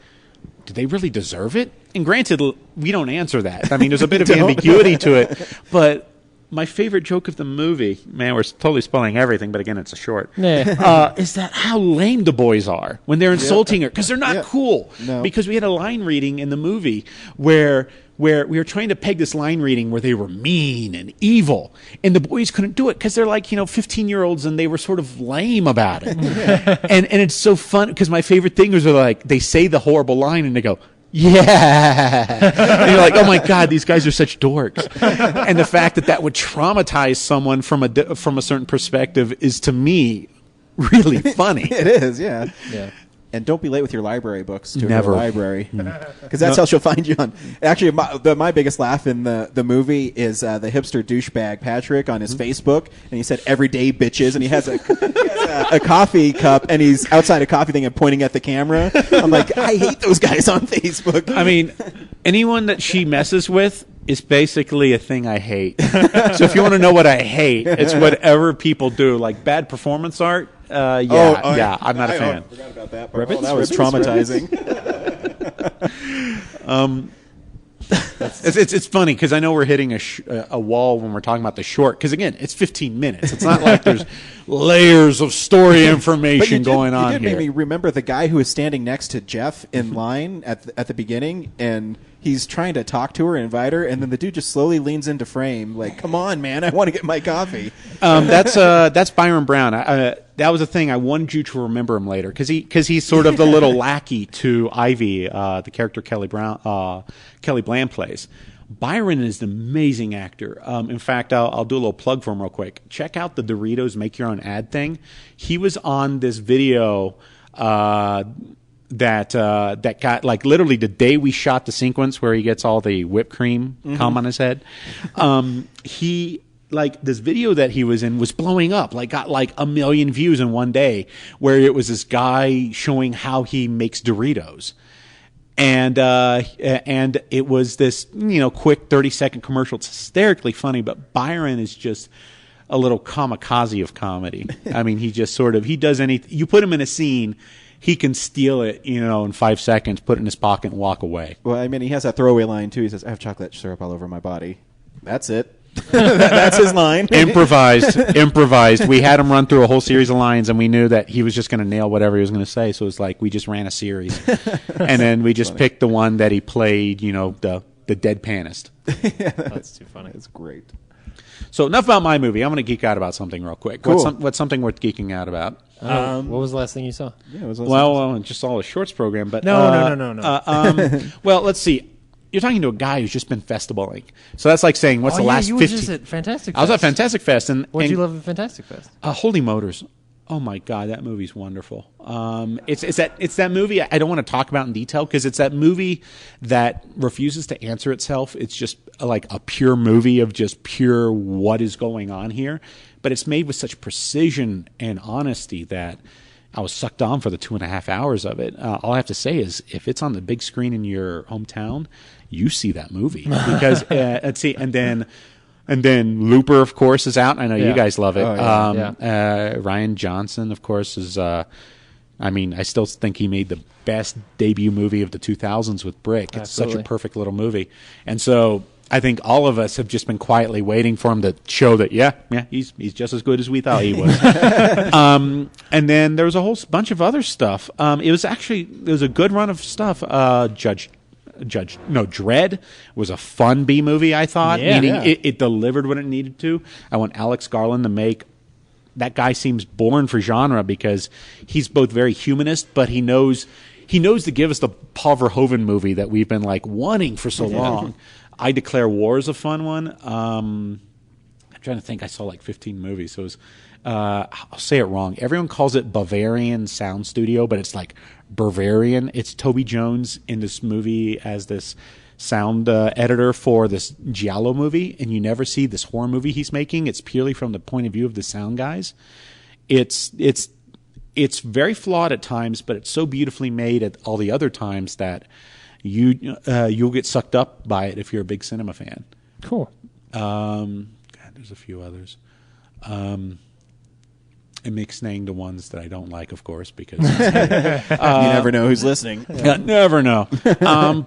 do they really deserve it? And granted, we don't answer that. I mean, there's a bit of ambiguity to it. But my favorite joke of the movie, man, we're totally spoiling everything, but again, it's a short, is that how lame the boys are when they're insulting her. Because they're not cool. No. Because we had a line reading in the movie where we were trying to peg this line reading where they were mean and evil. And the boys couldn't do it because they're like, 15-year-olds and they were sort of lame about it. and it's so fun because my favorite thing is like, they say the horrible line and they go, yeah. And you're like, oh my God, these guys are such dorks. And the fact that would traumatize someone from a certain perspective is, to me, really funny. It is, yeah. And don't be late with your library books to Never. her library, because that's how she'll find you on. Actually, my biggest laugh in the movie is the hipster douchebag Patrick on his Facebook, and he said "everyday bitches," and he has a coffee cup, and he's outside a coffee thing and pointing at the camera. I'm like, I hate those guys on Facebook. I mean, anyone that she messes with is basically a thing I hate. So if you want to know what I hate, it's whatever people do, like bad performance art. I'm not a fan. I forgot about that part. That was traumatizing. It's funny because I know we're hitting a wall when we're talking about the short. Because again, it's 15 minutes. It's not like there's layers of story information going on here. You did make me remember the guy who was standing next to Jeff in line at the beginning, and he's trying to talk to her, invite her, and then the dude just slowly leans into frame, like, "Come on, man, I want to get my coffee." That's Byron Brown. That was a thing I wanted you to remember him later because he's sort of the little lackey to Ivy, the character Kelly Bland plays. Byron is an amazing actor. In fact, I'll do a little plug for him real quick. Check out the Doritos Make Your Own Ad thing. He was on this video that got, like, literally the day we shot the sequence where he gets all the whipped cream come on his head. This video that he was in was blowing up, got 1 million views in one day, where it was this guy showing how he makes Doritos. And it was this, quick 30-second commercial. It's hysterically funny, but Byron is just a little kamikaze of comedy. I mean, he just he does anything. You put him in a scene, he can steal it, in 5 seconds, put it in his pocket, and walk away. Well, I mean, he has that throwaway line, too. He says, "I have chocolate syrup all over my body." That's it. That's his line. Improvised. We had him run through a whole series of lines, and we knew that he was just going to nail whatever he was going to say. So it was like we just ran a series, and then we just picked the one that he played. The deadpanist. That's too funny. It's great. So enough about my movie. I'm going to geek out about something real quick. Cool. What's something worth geeking out about? What was the last thing you saw? Yeah, it was I just saw a shorts program, but No. Well, let's see. You're talking to a guy who's just been festivaling. So that's like saying, what's the last 15... you were just at Fantastic Fest. I was at Fantastic Fest. What did you love at Fantastic Fest? Holy Motors. Oh, my God, that movie's wonderful. It's that movie I don't want to talk about in detail because it's that movie that refuses to answer itself. It's just like a pure movie of just pure what is going on here. But it's made with such precision and honesty that I was sucked on for the 2.5 hours of it. All I have to say is if it's on the big screen in your hometown, you see that movie because let's see, and then Looper, of course, is out. I know you guys love it. Ryan Johnson, of course, is. I still think he made the best debut movie of the 2000s with Brick. It's such a perfect little movie, and so I think all of us have just been quietly waiting for him to show that. Yeah, he's just as good as we thought he was. And then there was a whole bunch of other stuff. It was a good run of stuff. Dread was a fun B movie, I thought. It delivered what it needed to. I want Alex Garland to make. That guy seems born for genre because he's both very humanist, but he knows to give us the Paul Verhoeven movie that we've been wanting for so long. I Declare War is a fun one. I'm trying to think. I saw 15 movies, so it was. I'll say it wrong. Everyone calls it Bavarian Sound Studio, but it's Bavarian. It's Toby Jones in this movie as this sound editor for this Giallo movie, and you never see this horror movie he's making. It's purely from the point of view of the sound guys. It's very flawed at times, but it's so beautifully made at all the other times that you'll get sucked up by it if you're a big cinema fan. Cool. There's a few others. And mixing the ones that I don't like, of course, because you never know who's listening. Never know. No.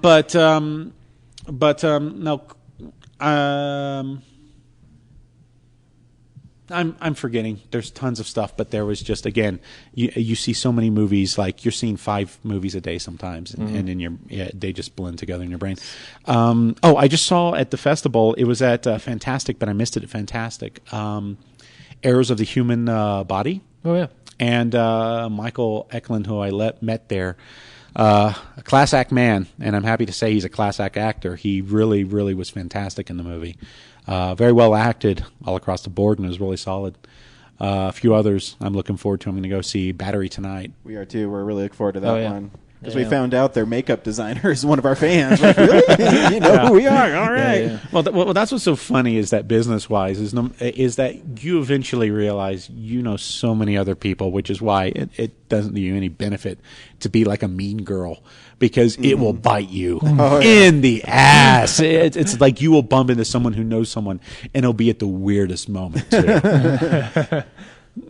I'm forgetting. There's tons of stuff, but there was just again, you see so many movies. You're seeing 5 movies a day sometimes, and in they just blend together in your brain. I just saw at the festival. It was at Fantastic, but I missed it at Fantastic. Errors of the Human Body. Oh, yeah. And Michael Eklund, who I met there, a class act man, and I'm happy to say he's a class act actor. He really, really was fantastic in the movie. Very well acted all across the board, and it was really solid. A few others I'm looking forward to. I'm going to go see Battery tonight. We are too. We're really looking forward to that yeah. one. Because Yeah. we found out their makeup designer is one of our fans. Like, really? You know who we are. All right. Yeah. Well, that's what's so funny is that business-wise is that you eventually realize you know so many other people, which is why it doesn't do you any benefit to be like a mean girl, because it will bite you in the ass. It's like you will bump into someone who knows someone, and it'll be at the weirdest moment too.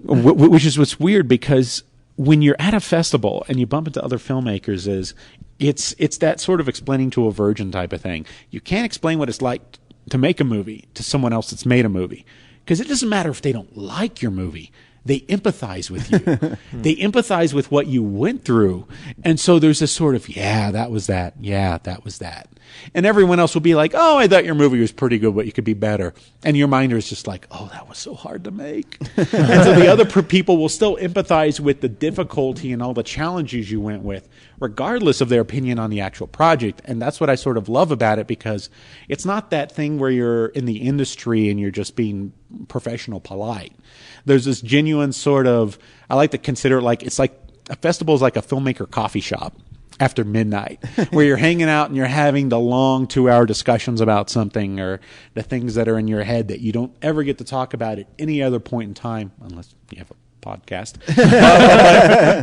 Which is what's weird, because when you're at a festival and you bump into other filmmakers, it's that sort of explaining to a virgin type of thing. You can't explain what it's like to make a movie to someone else that's made a movie, because it doesn't matter if they don't like your movie. They empathize with you. They empathize with what you went through. And so there's this sort of, yeah, that was that. Yeah, that was that. And everyone else will be like, oh, I thought your movie was pretty good, but you could be better. And your mind is just like, oh, that was so hard to make. And so the other people will still empathize with the difficulty and all the challenges you went with, regardless of their opinion on the actual project. And that's what I sort of love about it, because it's not that thing where you're in the industry and you're just being professional polite. There's this genuine sort of, I like to consider it like, it's like a festival is like a filmmaker coffee shop after midnight, where you're hanging out and you're having the long 2-hour discussions about something, or the things that are in your head that you don't ever get to talk about at any other point in time, unless you have a podcast.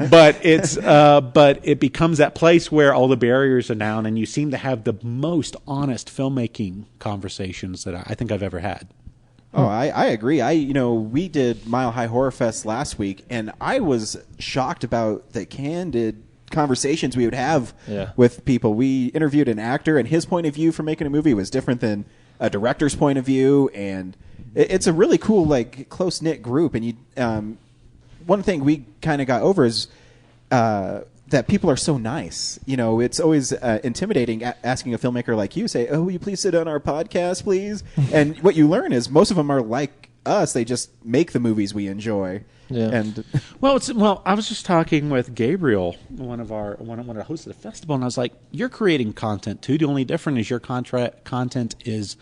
But it becomes that place where all the barriers are down, and you seem to have the most honest filmmaking conversations that I think I've ever had. Oh, I agree. We did Mile High Horror Fest last week, and I was shocked about the candid conversations we would have with people. We interviewed an actor, and his point of view for making a movie was different than a director's point of view, and it's a really cool, like, close-knit group. And one thing we kind of got over is that people are so nice. It's always intimidating asking a filmmaker like you, say, oh, will you please sit on our podcast, please? And what you learn is most of them are like us. They just make the movies we enjoy. Yeah. And Well, I was just talking with Gabriel, one of the hosts of the festival, and I was like, you're creating content too. The only difference is your content is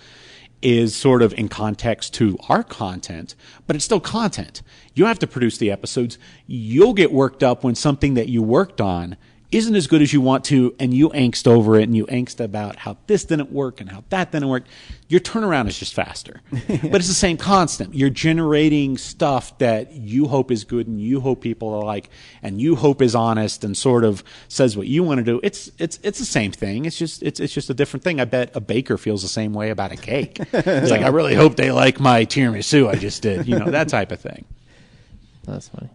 sort of in context to our content, but it's still content. You have to produce the episodes. You'll get worked up when something that you worked on isn't as good as you want to, and you angst over it, and you angst about how this didn't work and how that didn't work. Your turnaround is just faster. But it's the same constant. You're generating stuff that you hope is good and you hope people are like, and you hope is honest and sort of says what you want to do. It's the same thing. It's just a different thing. I bet a baker feels the same way about a cake. It's like, I really hope they like my tiramisu I just did. That type of thing. That's funny.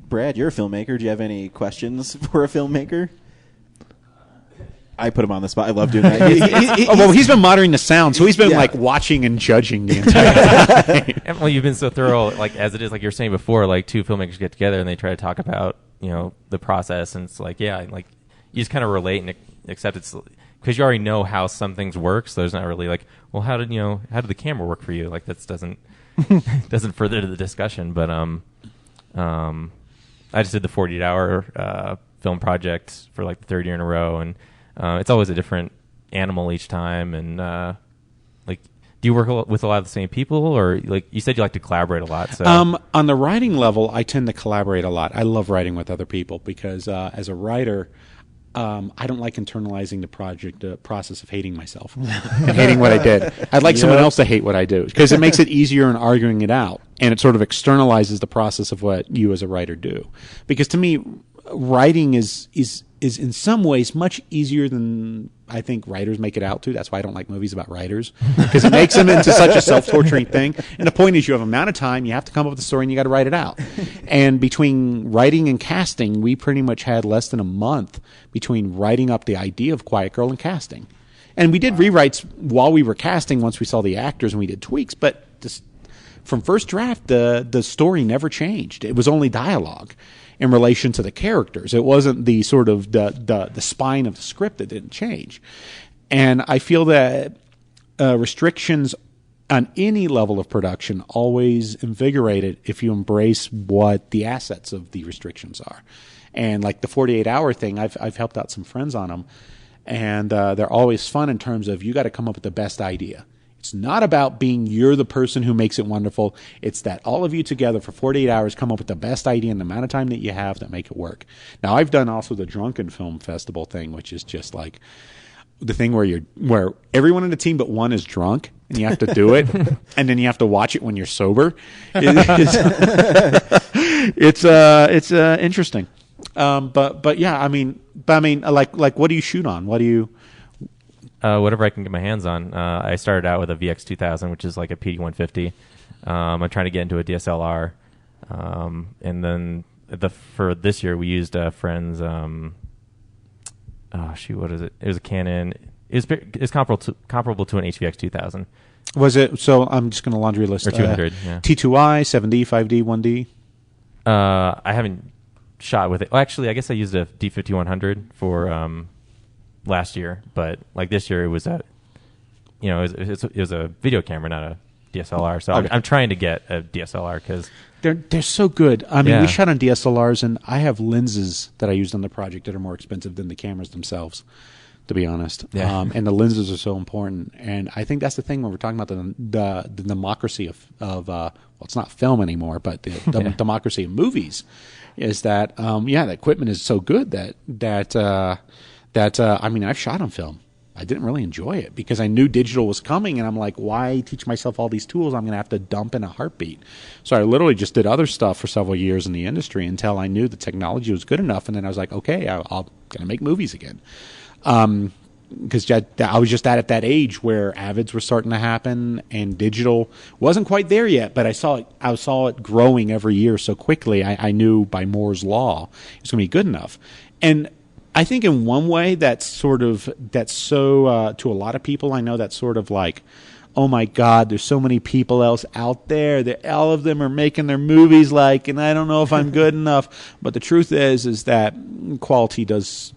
Brad, you're a filmmaker. Do you have any questions for a filmmaker? I put him on the spot. I love doing that. He's been monitoring the sound, so he's been like watching and judging the entire time. Well, you've been so thorough, like as it is, like you're saying before, like two filmmakers get together and they try to talk about the process, and it's like like you just kind of relate and accept it's because you already know how some things work. So there's not really like, well, how did the camera work for you? Like that doesn't further to the discussion. But I just did the 48-hour film project for like the third year in a row, and it's always a different animal each time. And like, do you work with a lot of the same people, or like you said, you like to collaborate a lot? So on the writing level, I tend to collaborate a lot. I love writing with other people because as a writer, I don't like internalizing the process of hating myself and hating what I did. I'd like someone else to hate what I do because it makes it easier in arguing it out, and it sort of externalizes the process of what you as a writer do. Because to me, writing is in some ways much easier than I think writers make it out to. That's why I don't like movies about writers, because it makes them into such a self-torturing thing. And the point is, you have an amount of time, you have to come up with a story, and you got to write it out. And between writing and casting, we pretty much had less than a month between writing up the idea of Quiet Girl and casting. And we did rewrites while we were casting once we saw the actors and we did tweaks, but from first draft, the story never changed. It was only dialogue in relation to the characters. It wasn't the sort of the spine of the script that didn't change. And I feel that restrictions on any level of production always invigorate it if you embrace what the assets of the restrictions are. And like the 48-hour thing, I've helped out some friends on them, and they're always fun in terms of you got to come up with the best idea. It's not about being you're the person who makes it wonderful. It's that all of you together for 48 hours come up with the best idea in the amount of time that you have that make it work. Now, I've done also the Drunken Film Festival thing, which is just like the thing where everyone in the team but one is drunk and you have to do it, and then you have to watch it when you're sober. It's interesting. But yeah, I mean, like what do you shoot on? What do you? Whatever I can get my hands on. I started out with a VX2000, which is like a PD150. I'm trying to get into a DSLR, and then for this year we used a friend's. What is it? It was a Canon. It's comparable to an HVX2000. Was it? So I'm just going to laundry list. Or 200. Yeah. T2i, 7D, 5D, 1D. I haven't shot with it. Well, actually, I guess I used a D5100 for last year, but like this year it was it was a video camera, not a DSLR. So Okay. I'm trying to get a DSLR because They're so good. I mean, Yeah. we shot on DSLRs, and I have lenses that I used on the project that are more expensive than the cameras themselves, to be honest. Yeah. And the lenses are so important. And I think that's the thing when we're talking about the democracy of well, it's not film anymore, but the Yeah. democracy of movies is that the equipment is so good that I mean, I've shot on film. I didn't really enjoy it because I knew digital was coming, and I'm like, why teach myself all these tools I'm going to have to dump in a heartbeat? So I literally just did other stuff for several years in the industry until I knew the technology was good enough, and then I was like, okay, I'm going to make movies again. Because I was just at that age where Avids were starting to happen, and digital wasn't quite there yet, but I saw it growing every year so quickly. I knew by Moore's law it was going to be good enough, and I think in one way that's so to a lot of people I know that's sort of like, oh my God, there's so many people else out there that all of them are making their movies and I don't know if I'm good enough. But the truth is that quality does,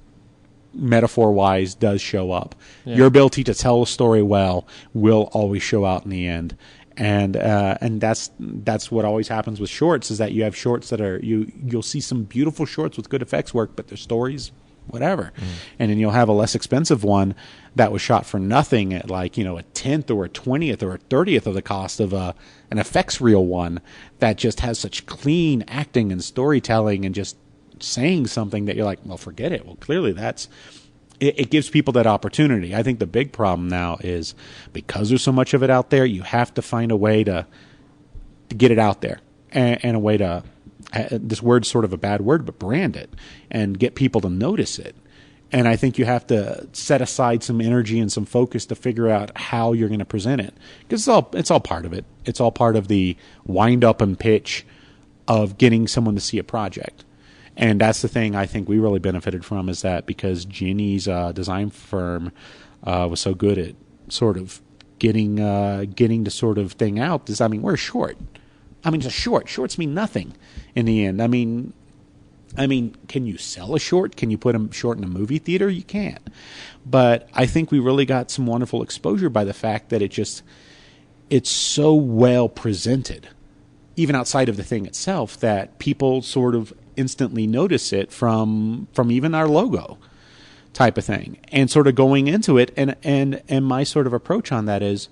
metaphor-wise, does show up. Yeah. Your ability to tell a story well will always show out in the end. And that's what always happens with shorts, is that you have shorts that are you'll see some beautiful shorts with good effects work, but their stories whatever. And then you'll have a less expensive one that was shot for nothing at a 10th or a 20th or a 30th of the cost of an effects reel one that just has such clean acting and storytelling and just saying something that you're like, well, forget it. Well, clearly it gives people that opportunity. I think the big problem now is because there's so much of it out there, you have to find a way to get it out there and a way to, this word's sort of a bad word, but brand it and get people to notice it. And I think you have to set aside some energy and some focus to figure out how you're going to present it, because it's all part of it. It's all part of the wind up and pitch of getting someone to see a project. And that's the thing I think we really benefited from, is that because Ginny's design firm was so good at sort of getting the sort of thing out. We're short. It's a short. Shorts mean nothing in the end. I mean, can you sell a short? Can you put a short in a movie theater? You can't. But I think we really got some wonderful exposure by the fact that it's so well presented, even outside of the thing itself, that people sort of instantly notice it from even our logo type of thing. And sort of going into it, and my sort of approach on that is,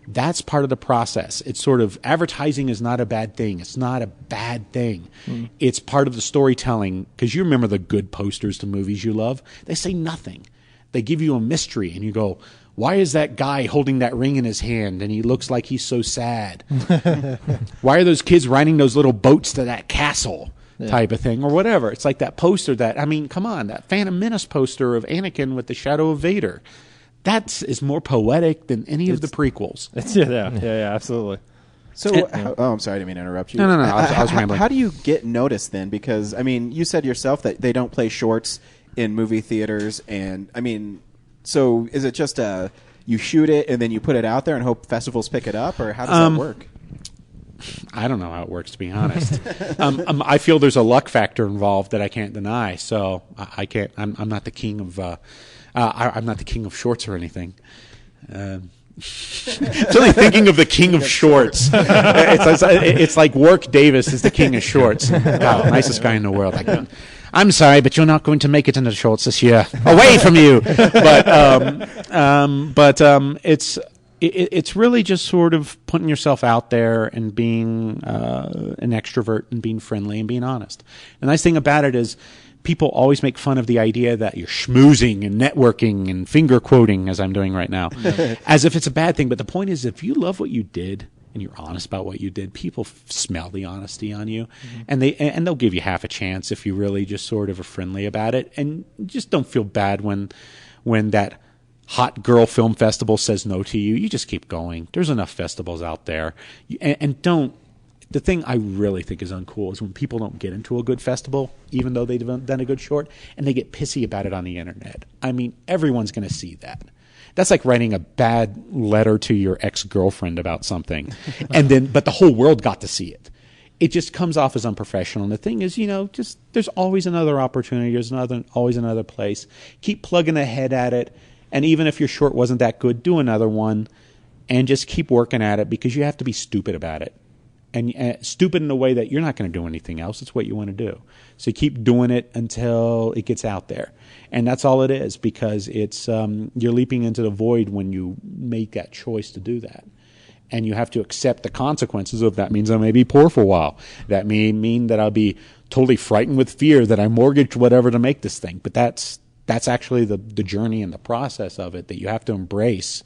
that's part of the process. It's sort of, advertising is not a bad thing. It's not a bad thing. It's part of the storytelling, because you remember the good posters to movies you love. They say nothing. They give you a mystery, and you go, why is that guy holding that ring in his hand and he looks like he's so sad? Why are those kids riding those little boats to that castle? Type of thing, or whatever. It's like that poster come on, that Phantom Menace poster of Anakin with the shadow of Vader. That is more poetic than any of the prequels. Yeah, absolutely. So, I'm sorry, I didn't mean to interrupt you. No, I was rambling. How do you get noticed then? Because, you said yourself that they don't play shorts in movie theaters, and, so is it just you shoot it and then you put it out there and hope festivals pick it up, or how does that work? I don't know how it works, to be honest. I feel there's a luck factor involved that I can't deny, so I can't. I'm not the king of. I'm not the king of shorts or anything. It's only thinking of the king of shorts. It's like Work Davis is the king of shorts. Wow, nicest guy in the world. I'm sorry, but you're not going to make it into shorts this year. Away from you. But it's. it's really just sort of putting yourself out there and being an extrovert and being friendly and being honest. The nice thing about it is people always make fun of the idea that you're schmoozing and networking and finger quoting, as I'm doing right now, as if it's a bad thing. But the point is, if you love what you did and you're honest about what you did, people smell the honesty on you, and they'll give you half a chance if you really just sort of are friendly about it, and just don't feel bad when that hot girl film festival says no to you. You just keep going. There's enough festivals out there, and don't. The thing I really think is uncool is when people don't get into a good festival, even though they've done a good short, and they get pissy about it on the internet. I mean, everyone's going to see that. That's like writing a bad letter to your ex-girlfriend about something, but the whole world got to see it. It just comes off as unprofessional. And the thing is, just there's always another opportunity. There's always another place. Keep plugging ahead at it. And even if your short wasn't that good, do another one, and just keep working at it, because you have to be stupid about it. And stupid in a way that you're not going to do anything else. It's what you want to do. So keep doing it until it gets out there. And that's all it is, because it's you're leaping into the void when you make that choice to do that. And you have to accept the consequences of that. Means I may be poor for a while. That may mean that I'll be totally frightened with fear that I mortgaged whatever to make this thing. But that's actually the journey and the process of it, that you have to embrace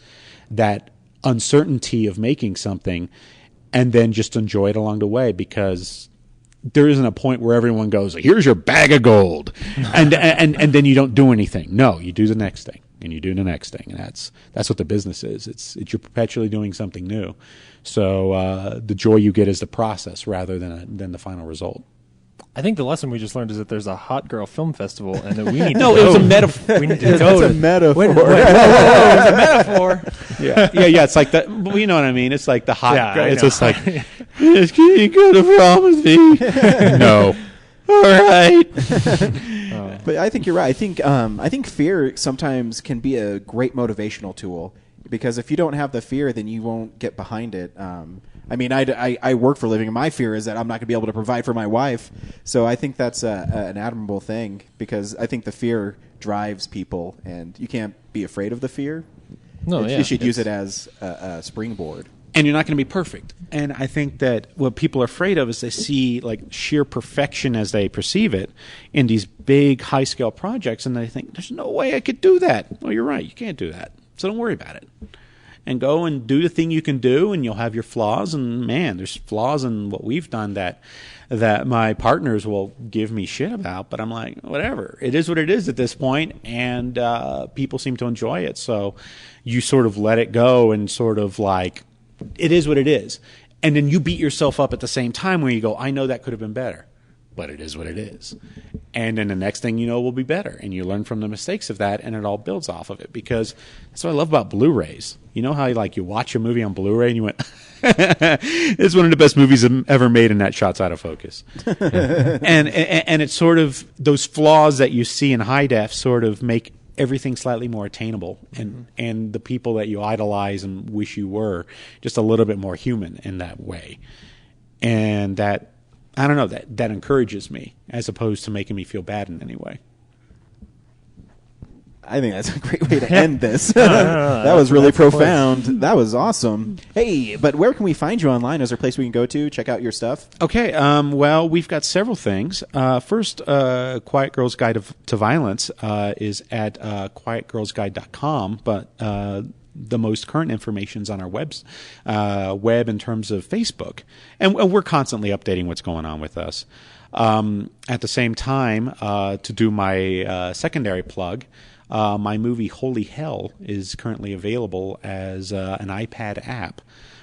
that uncertainty of making something, and then just enjoy it along the way, because there isn't a point where everyone goes, here's your bag of gold, and then you don't do anything. No, you do the next thing, and you do the next thing, and that's what the business is. It's you're perpetually doing something new. So the joy you get is the process rather than the final result. I think the lesson we just learned is that there's a hot girl film festival, and that we need no, to it was a metaphor. We need to go. It's a metaphor. Wait, it was a metaphor. Yeah. It's like that. Well, you know what I mean? It's like the hot. Yeah, It's I know. just like, can you go to prom with me? No. All right. But I think you're right. I think fear sometimes can be a great motivational tool, because if you don't have the fear, then you won't get behind it. I mean, I work for a living, and my fear is that I'm not going to be able to provide for my wife. So I think that's an admirable thing, because I think the fear drives people, and you can't be afraid of the fear. No, You should use it as a springboard. And you're not going to be perfect. And I think that what people are afraid of is they see like sheer perfection as they perceive it in these big, high-scale projects, and they think, there's no way I could do that. Well, you're right. You can't do that. So don't worry about it. And go and do the thing you can do, and you'll have your flaws. And, man, there's flaws in what we've done that my partners will give me shit about. But I'm like, whatever. It is what it is at this point, and people seem to enjoy it. So you sort of let it go and sort of like, it is what it is. And then you beat yourself up at the same time where you go, I know that could have been better, but it is what it is. And then the next thing you know will be better. And you learn from the mistakes of that, and it all builds off of it. Because that's what I love about Blu-rays. You know how you watch a movie on Blu-ray and you went, it's one of the best movies ever made, and that shot's out of focus. and it's sort of those flaws that you see in high def sort of make everything slightly more attainable, and the people that you idolize and wish you were just a little bit more human in that way. And that, I don't know, that encourages me as opposed to making me feel bad in any way. I think that's a great way to end this. That was really profound. That was awesome. Hey, but where can we find you online? Is there a place we can go to check out your stuff? Okay, well, we've got several things. First, Quiet Girl's Guide to Violence is at quietgirlsguide.com, but the most current information is on our web in terms of Facebook. And we're constantly updating what's going on with us. At the same time, to do my secondary plug, my movie Holy Hell is currently available as an iPad app.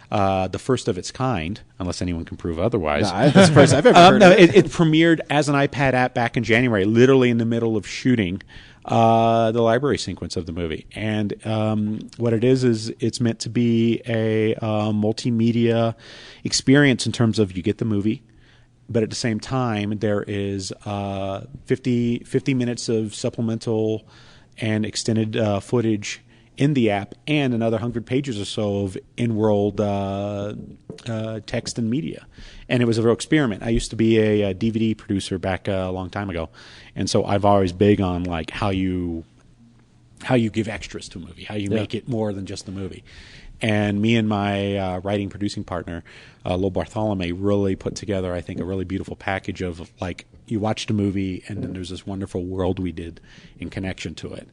The first of its kind, unless anyone can prove otherwise. No, that's the first I've ever heard of it. It premiered as an iPad app back in January, literally in the middle of shooting the library sequence of the movie. And what it is it's meant to be a multimedia experience in terms of you get the movie, but at the same time there is 50 minutes of supplemental and extended footage in the app, and another 100 pages or so of in-world text and media. And it was a real experiment. I used to be a DVD producer back a long time ago, and so I've always big on like how you how you give extras to a movie, how you make it more than just the movie. And me and my writing producing partner, Lil Bartholomew, really put together, I think, a really beautiful package of, like, you watched a movie and then there's this wonderful world we did in connection to it.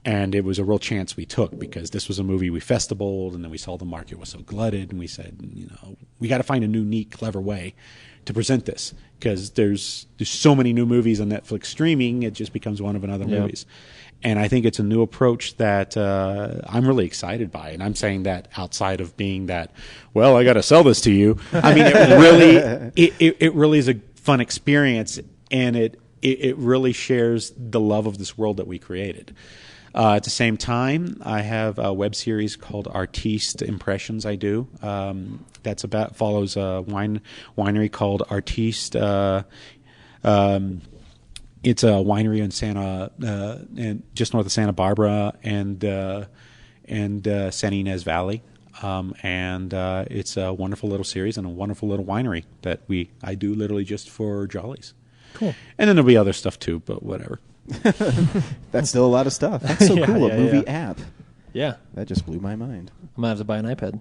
And it was a real chance we took, because this was a movie we festivaled, and then we saw the market was so glutted, and we said, we got to find a new, neat, clever way to present this, because there's so many new movies on Netflix streaming, it just becomes one of another movies. And I think it's a new approach that I'm really excited by. And I'm saying that outside of being that, well, I got to sell this to you. I mean, it really is a fun experience, and it really shares the love of this world that we created. At the same time, I have a web series called Artiste Impressions. I do that's follows a winery called Artiste. It's a winery in just north of Santa Barbara and San Ynez Valley, and it's a wonderful little series and a wonderful little winery that I do literally just for jollies. Cool. And then there'll be other stuff too, but whatever. That's still a lot of stuff. That's so cool. A movie app. Yeah. That just blew my mind. I'm going to have to buy an iPad.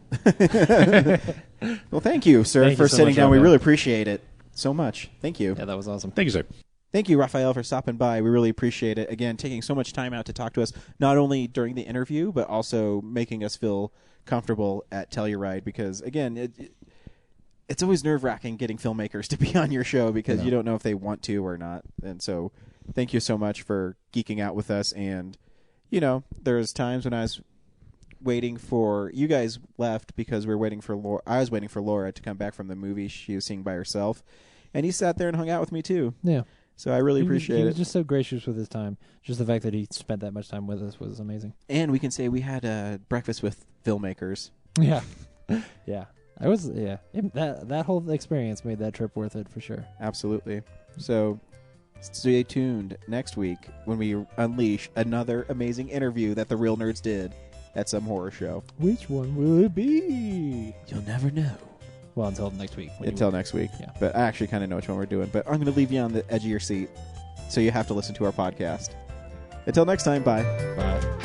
Well, thank you, sir, for sitting down. We really appreciate it so much. Thank you. Yeah, that was awesome. Thank you, sir. Thank you, Rafael, for stopping by. We really appreciate it. Again, taking so much time out to talk to us, not only during the interview, but also making us feel comfortable at Telluride, because, again, it's always nerve-wracking getting filmmakers to be on your show, because you don't know if they want to or not. And so thank you so much for geeking out with us. And, there's times when I was waiting for... You guys left because we were waiting for Laura. I was waiting for Laura to come back from the movie she was seeing by herself. And he sat there and hung out with me, too. Yeah. So I really appreciate it. He was just so gracious with his time. Just the fact that he spent that much time with us was amazing. And we can say we had breakfast with filmmakers. Yeah. Yeah. That whole experience made that trip worth it for sure. Absolutely. So stay tuned next week when we unleash another amazing interview that the Real Nerds did at some horror show. Which one will it be? You'll never know. Well, until next week. Next week. Yeah. But I actually kind of know which one we're doing. But I'm going to leave you on the edge of your seat, so you have to listen to our podcast. Until next time, bye. Bye.